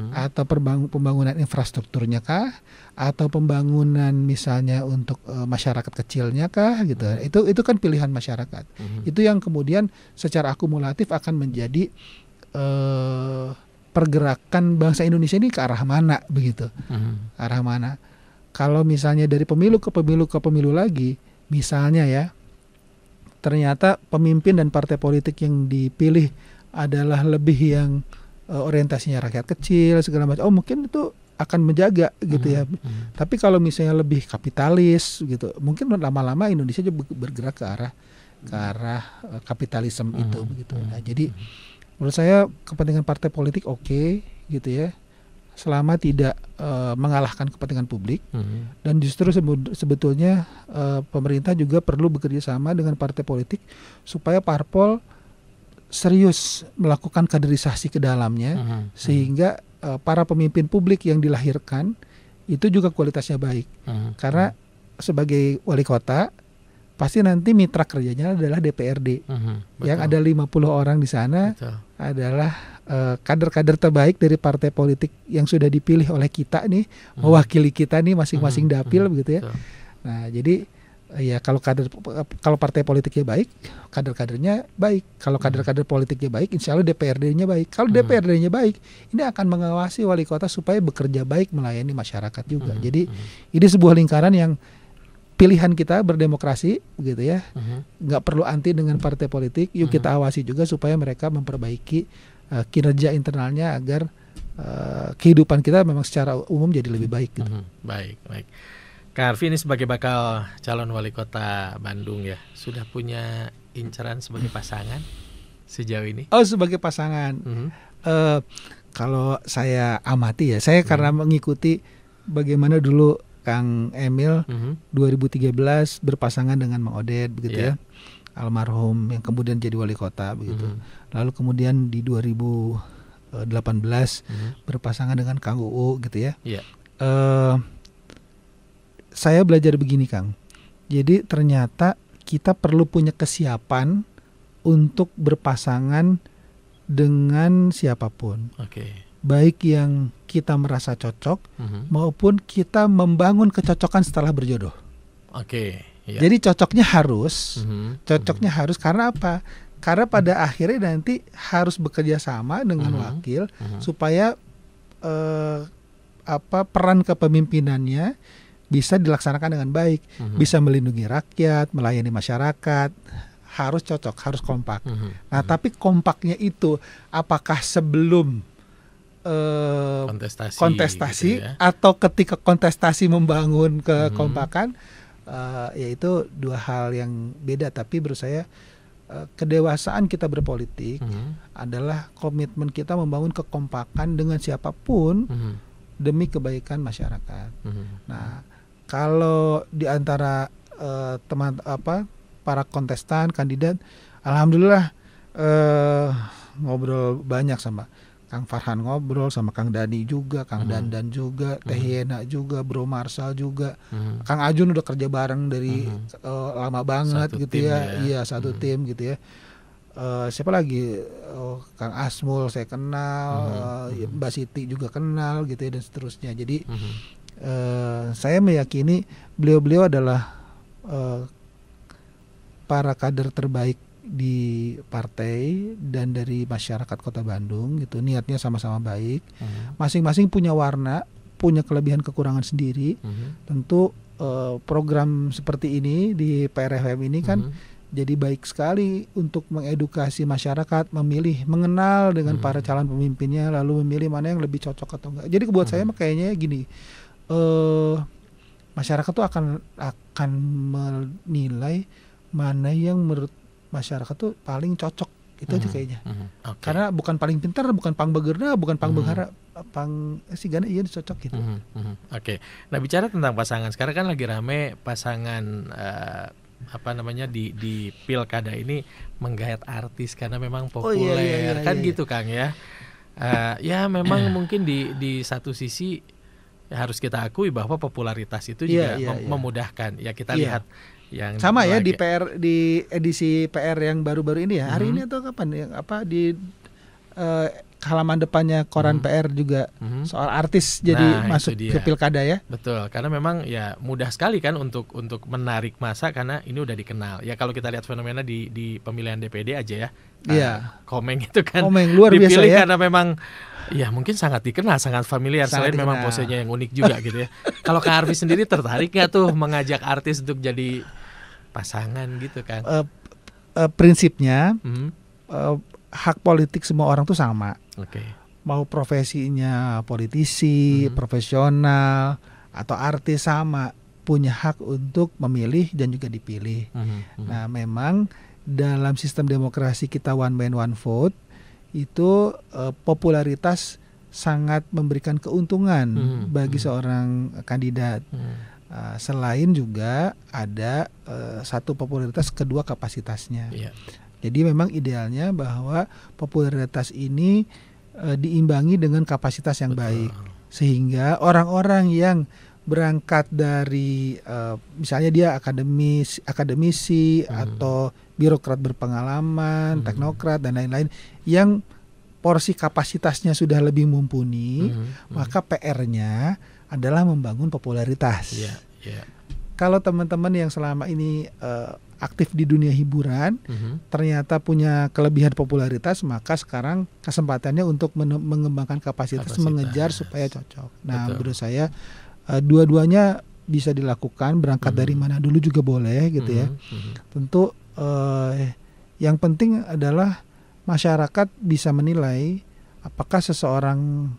Atau pembangunan infrastrukturnya kah? Atau pembangunan misalnya untuk masyarakat kecilnya kah gitu. Itu kan pilihan masyarakat. Itu yang kemudian secara akumulatif akan menjadi pergerakan bangsa Indonesia ini ke arah mana begitu. Arah mana? Kalau misalnya dari pemilu ke pemilu lagi, misalnya ya, ternyata pemimpin dan partai politik yang dipilih adalah lebih yang orientasinya rakyat kecil segala macam. Oh, mungkin itu akan menjaga gitu ya. Tapi kalau misalnya lebih kapitalis gitu, mungkin lama-lama Indonesia juga bergerak ke arah kapitalisme itu begitu. Nah, jadi menurut saya kepentingan partai politik oke gitu ya, selama tidak mengalahkan kepentingan publik. Dan justru sebetulnya pemerintah juga perlu bekerja sama dengan partai politik supaya parpol serius melakukan kaderisasi ke dalamnya, sehingga para pemimpin publik yang dilahirkan itu juga kualitasnya baik. Karena sebagai wali kota pasti nanti mitra kerjanya adalah DPRD. Yang ada 50 orang di sana adalah kader-kader terbaik dari partai politik yang sudah dipilih oleh kita nih, mewakili kita nih masing-masing dapil begitu ya. Nah, jadi ya kalau partai politiknya baik, kader-kadernya baik. Kalau kader-kader politiknya baik, insya Allah DPRD-nya baik. Kalau DPRD-nya baik, ini akan mengawasi wali kota supaya bekerja baik melayani masyarakat juga. Jadi ini sebuah lingkaran yang pilihan kita berdemokrasi begitu ya. Nggak perlu anti dengan partai politik. Yuk kita awasi juga supaya mereka memperbaiki kinerja internalnya agar kehidupan kita memang secara umum jadi lebih baik gitu. Baik. Kak Arfi ini sebagai bakal calon wali kota Bandung ya, sudah punya inceran sebagai pasangan sejauh ini? Oh, sebagai pasangan. Kalau saya amati ya, saya karena mengikuti bagaimana dulu Kang Emil Mhm. 2013 berpasangan dengan Mang Oded begitu Iya. ya, almarhum yang kemudian jadi wali kota begitu. Mhm. Lalu kemudian di 2018 berpasangan dengan Kang Uu gitu ya. Iya. Saya belajar begini Kang. Jadi ternyata kita perlu punya kesiapan untuk berpasangan dengan siapapun. Oke. Baik yang kita merasa cocok Mhm. maupun kita membangun kecocokan setelah berjodoh. Oke. Iya. Jadi cocoknya harus, Mhm. cocoknya harus karena apa? Karena pada akhirnya nanti harus bekerja sama dengan Mhm. wakil Mhm. supaya peran kepemimpinannya bisa dilaksanakan dengan baik, Mhm. bisa melindungi rakyat, melayani masyarakat, harus cocok, harus kompak. Mhm. Nah, tapi kompaknya itu apakah sebelum kontestasi gitu ya. atau ketika kontestasi membangun kekompakan, yaitu dua hal yang beda. Tapi menurut saya kedewasaan kita berpolitik adalah komitmen kita membangun kekompakan dengan siapapun demi kebaikan masyarakat. Nah, kalau di antara para kontestan kandidat, alhamdulillah ngobrol banyak sama Kang Farhan, ngobrol sama Kang Dani juga, Kang Dandan juga, Teh Yena juga, Bro Marsal juga, Kang Ajun udah kerja bareng dari lama banget Satu gitu tim ya, ya. iya satu tim gitu ya. Siapa lagi? Kang Asmul saya kenal, Mbak Siti juga kenal gitu ya, dan seterusnya. Jadi saya meyakini beliau-beliau adalah para kader terbaik di partai dan dari masyarakat Kota Bandung gitu. Niatnya sama-sama baik, masing-masing punya warna, punya kelebihan kekurangan sendiri. Tentu program seperti ini di PRFM ini kan jadi baik sekali untuk mengedukasi masyarakat, mengenal dengan para calon pemimpinnya, lalu memilih mana yang lebih cocok atau enggak. Jadi buat saya kayaknya gini, masyarakat tuh akan menilai mana yang menurut masyarakat tuh paling cocok, itu aja kayaknya. Okay. Karena bukan paling pintar, bukan pang begerna, bukan pang benghara, pang sigana iya cocok gitu. Oke. Nah, bicara tentang pasangan, sekarang kan lagi rame pasangan di pilkada ini menggait artis karena memang populer, kan gitu Kang ya. Ya memang mungkin di satu sisi ya harus kita akui bahwa popularitas itu juga memudahkan. Ya kita lihat yang sama ya di edisi PR yang baru-baru ini ya, hari ini atau kapan yang di halaman depannya koran PR juga soal artis jadi masuk ke pilkada ya. Betul, karena memang ya mudah sekali kan untuk menarik massa karena ini udah dikenal. Ya kalau kita lihat fenomena di pemilihan DPD aja ya. Komeng itu kan luar biasa dipilih ya. Karena memang ya mungkin sangat dikenal, sangat familiar, selain memang posenya yang unik juga gitu ya. Kalau Kak Arfi sendiri tertarik nggak tuh mengajak artis untuk jadi pasangan gitu kan? Prinsipnya hak politik semua orang tuh sama. Okay. Mau profesinya politisi, profesional atau artis sama, punya hak untuk memilih dan juga dipilih. Nah, memang dalam sistem demokrasi kita one man one vote itu popularitas sangat memberikan keuntungan bagi seorang kandidat. Selain juga ada satu popularitas, kedua kapasitasnya. Jadi memang idealnya bahwa popularitas ini diimbangi dengan kapasitas yang baik, sehingga orang-orang yang berangkat dari misalnya dia akademisi atau birokrat berpengalaman, teknokrat dan lain-lain yang porsi kapasitasnya sudah lebih mumpuni, maka PR-nya adalah membangun popularitas. Kalau teman-teman yang selama ini aktif di dunia hiburan ternyata punya kelebihan popularitas, maka sekarang kesempatannya untuk mengembangkan kapasitas, mengejar supaya cocok. Nah, menurut saya dua-duanya bisa dilakukan, berangkat dari mana dulu juga boleh gitu ya. Tentu yang penting adalah masyarakat bisa menilai apakah seseorang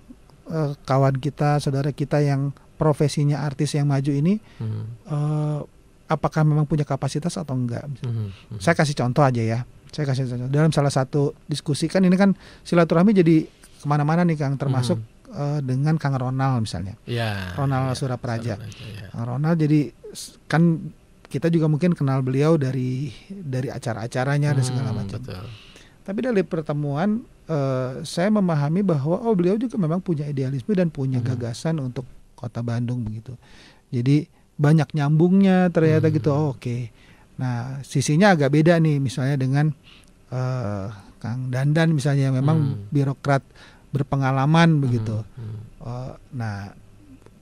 kawan kita, saudara kita yang profesinya artis yang maju ini apakah memang punya kapasitas atau enggak. Saya kasih contoh aja ya. Dalam salah satu diskusi kan ini kan silaturahmi jadi kemana-mana nih Kang, termasuk dengan Kang Ronald misalnya, Ya, Ronald ya, Surapraja. ya. Kang Ronald jadi kan kita juga mungkin kenal beliau dari acara-acaranya dan segala macam. Betul. Tapi dari pertemuan saya memahami bahwa beliau juga memang punya idealisme dan punya gagasan untuk Kota Bandung begitu. Jadi banyak nyambungnya ternyata gitu. Oke. Nah, sisinya agak beda nih misalnya dengan Kang Dandan misalnya, memang birokrat berpengalaman begitu. Nah,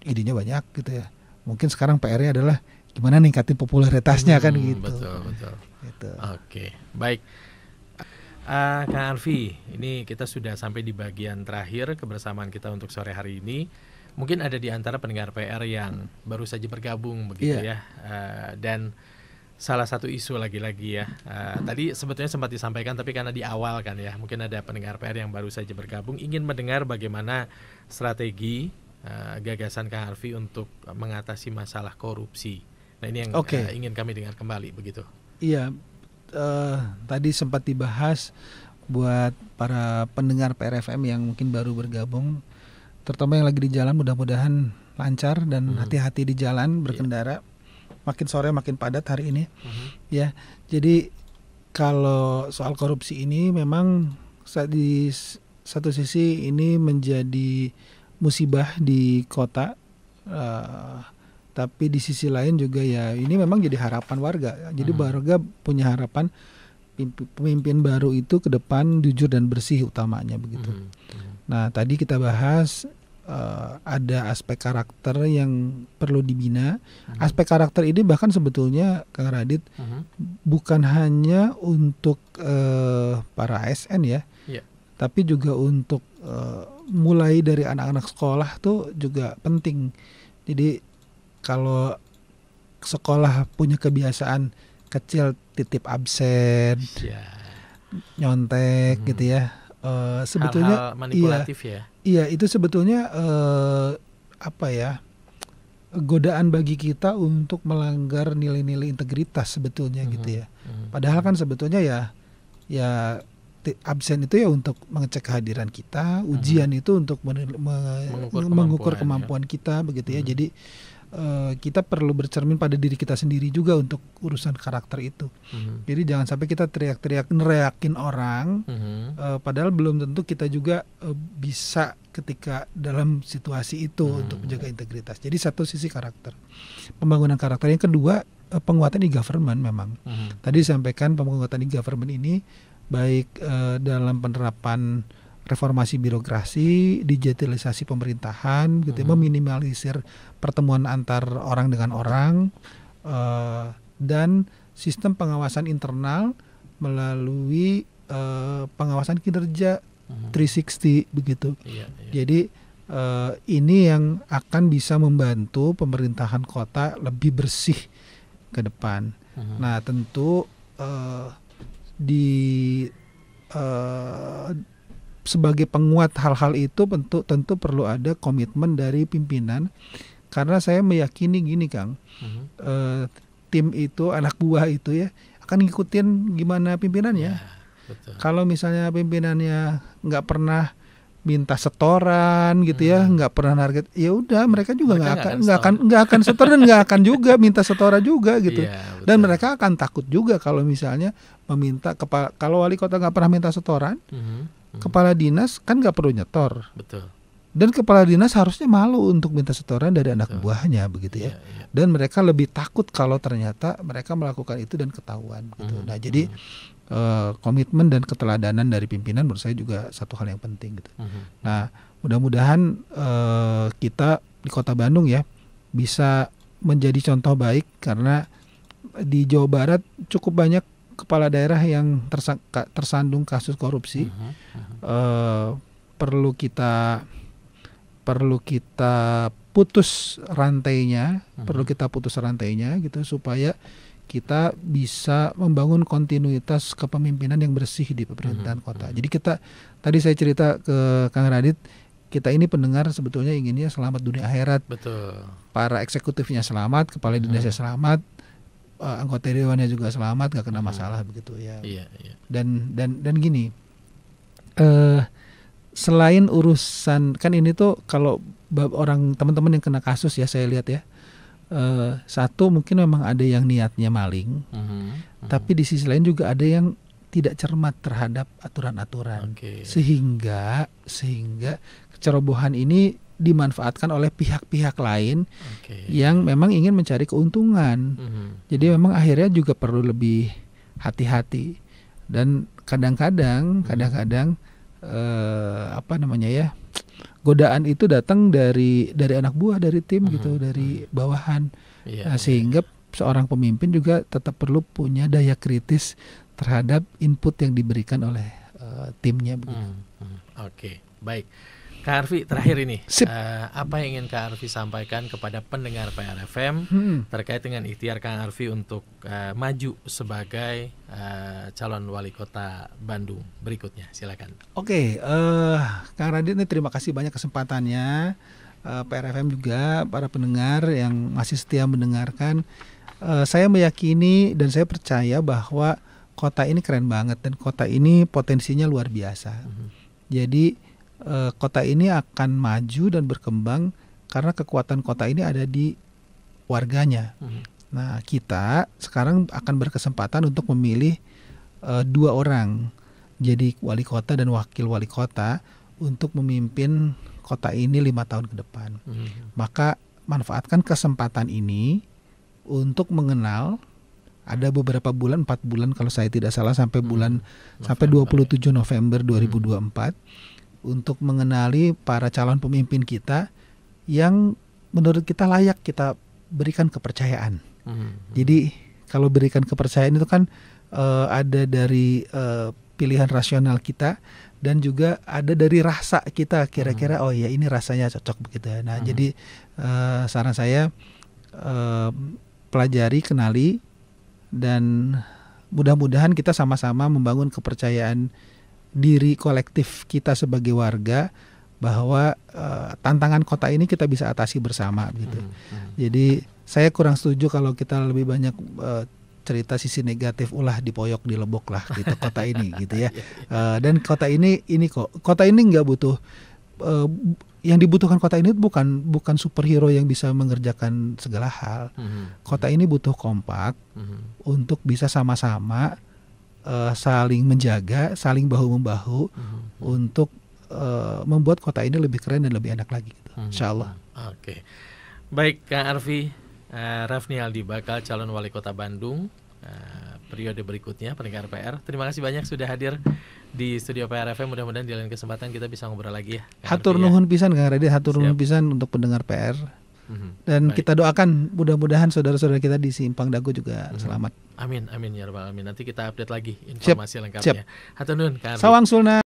idenya banyak gitu ya. Mungkin sekarang PR-nya adalah gimana ningkatin popularitasnya kan gitu. Betul. Gitu. Oke, baik. Kang Arfi, ini kita sudah sampai di bagian terakhir kebersamaan kita untuk sore hari ini. Mungkin ada di antara pendengar PR yang baru saja bergabung begitu ya. Dan salah satu isu lagi-lagi ya. Tadi sebetulnya sempat disampaikan tapi karena di awal kan ya, mungkin ada pendengar PR yang baru saja bergabung ingin mendengar bagaimana strategi gagasan Kang Arfi untuk mengatasi masalah korupsi. Nah, ini yang ingin kami dengar kembali begitu. Iya. Tadi sempat dibahas buat para pendengar PRFM yang mungkin baru bergabung, terutama yang lagi di jalan, mudah-mudahan lancar dan hati-hati di jalan berkendara. Makin sore makin padat hari ini. Ya, jadi kalau soal korupsi ini memang di satu sisi ini menjadi musibah di kota, tapi di sisi lain juga ya ini memang jadi harapan warga. Jadi warga punya harapan pemimpin baru itu ke depan jujur dan bersih utamanya begitu. Nah, tadi kita bahas ada aspek karakter yang perlu dibina. Aspek karakter ini bahkan sebetulnya Kang Radit bukan hanya untuk para ASN ya, tapi juga untuk mulai dari anak-anak sekolah tuh juga penting. Jadi kalau sekolah punya kebiasaan kecil titip absen, nyontek gitu ya, sebetulnya hal-hal manipulatif iya itu sebetulnya godaan bagi kita untuk melanggar nilai-nilai integritas sebetulnya gitu ya. Padahal kan sebetulnya ya absen itu ya untuk mengecek kehadiran kita, ujian itu untuk mengukur kemampuan kita begitu ya. Jadi kita perlu bercermin pada diri kita sendiri juga untuk urusan karakter itu. Jadi jangan sampai kita teriak-teriak neriakin orang, padahal belum tentu kita juga bisa ketika dalam situasi itu untuk menjaga integritas. Jadi satu sisi karakter, pembangunan karakter. Yang kedua penguatan e-government memang. Tadi disampaikan penguatan e-government ini baik dalam penerapan reformasi birokrasi, digitalisasi pemerintahan, gitu, meminimalisir pertemuan antar orang dengan orang, dan sistem pengawasan internal melalui pengawasan kinerja 360 begitu. Jadi ini yang akan bisa membantu pemerintahan kota lebih bersih ke depan. Nah, tentu sebagai penguat hal-hal itu tentu perlu ada komitmen dari pimpinan, karena saya meyakini gini Kang, tim itu, anak buah itu ya akan ngikutin gimana pimpinannya. Kalau misalnya pimpinannya nggak pernah minta setoran gitu ya, nggak pernah target, ya udah mereka juga nggak akan setor dan nggak akan juga minta setoran juga gitu. Dan mereka akan takut juga kalau misalnya meminta kalau wali kota nggak pernah minta setoran, kepala dinas kan nggak perlu nyetor. Dan kepala dinas harusnya malu untuk minta setoran dari anak buahnya begitu ya. Dan mereka lebih takut kalau ternyata mereka melakukan itu dan ketahuan gitu. Nah, jadi komitmen dan keteladanan dari pimpinan menurut saya juga satu hal yang penting gitu. Nah, mudah-mudahan kita di Kota Bandung ya bisa menjadi contoh baik, karena di Jawa Barat cukup banyak kepala daerah yang tersandung kasus korupsi. Perlu kita putus rantainya, gitu supaya kita bisa membangun kontinuitas kepemimpinan yang bersih di pemerintahan kota. Jadi tadi saya cerita ke Kang Radit, kita ini pendengar sebetulnya inginnya selamat dunia akhirat. Para eksekutifnya selamat, kepala dinasnya selamat, anggota dewannya juga selamat, gak kena masalah begitu ya. Dan gini, selain urusan kan ini tuh kalau orang teman-teman yang kena kasus ya saya lihat ya, satu mungkin memang ada yang niatnya maling, tapi di sisi lain juga ada yang tidak cermat terhadap aturan-aturan, sehingga kecerobohan ini dimanfaatkan oleh pihak-pihak lain yang memang ingin mencari keuntungan. Jadi memang akhirnya juga perlu lebih hati-hati, dan kadang-kadang godaan itu datang dari anak buah, dari tim gitu, dari bawahan. Sehingga seorang pemimpin juga tetap perlu punya daya kritis terhadap input yang diberikan oleh timnya begitu. Oke, baik. Kak Arfi, terakhir ini, apa yang ingin Kak Arfi sampaikan kepada pendengar PRFM terkait dengan ikhtiar Kak Arfi untuk maju sebagai calon wali kota Bandung berikutnya? Silakan. Oke, Kang Radit, ini terima kasih banyak kesempatannya. PRFM juga, para pendengar yang masih setia mendengarkan. Saya meyakini dan saya percaya bahwa kota ini keren banget dan kota ini potensinya luar biasa. Jadi kota ini akan maju dan berkembang karena kekuatan kota ini ada di warganya. Nah, kita sekarang akan berkesempatan untuk memilih 2 orang jadi wali kota dan wakil wali kota untuk memimpin kota ini 5 tahun ke depan. Maka manfaatkan kesempatan ini untuk mengenal. Ada beberapa bulan, 4 bulan kalau saya tidak salah, sampai 27 November 2024 untuk mengenali para calon pemimpin kita yang menurut kita layak kita berikan kepercayaan. Jadi kalau berikan kepercayaan itu kan ada dari pilihan rasional kita dan juga ada dari rasa kita, kira-kira oh ya ini rasanya cocok begitu ya. Nah, jadi saran saya pelajari, kenali, dan mudah-mudahan kita sama-sama membangun kepercayaan diri kolektif kita sebagai warga bahwa tantangan kota ini kita bisa atasi bersama gitu. Jadi saya kurang setuju kalau kita lebih banyak cerita sisi negatif, ulah dipoyok dilebok lah gitu kota ini gitu ya. Dan kota ini kota ini nggak butuh yang dibutuhkan kota ini bukan superhero yang bisa mengerjakan segala hal. Kota ini butuh kompak untuk bisa sama-sama saling menjaga, saling bahu-membahu untuk membuat kota ini lebih keren dan lebih enak lagi gitu. Insyaallah. Oke. Baik, Kang Arfi Rafni Aldi, bakal calon wali kota Bandung periode berikutnya, pendengar PR. Terima kasih banyak sudah hadir di studio PRFM. Mudah-mudahan di lain kesempatan kita bisa ngobrol lagi ya. Hatur nuhun pisan Kang Radit, hatur nuhun pisan untuk pendengar PR. Dan baik, kita doakan mudah-mudahan saudara-saudara kita di Simpang Dago juga selamat. Amin, amin ya rabbal alamin. Nanti kita update lagi informasi lengkapnya. Siap. Hatur nuhun Kang Arfi. Sawang Sulna.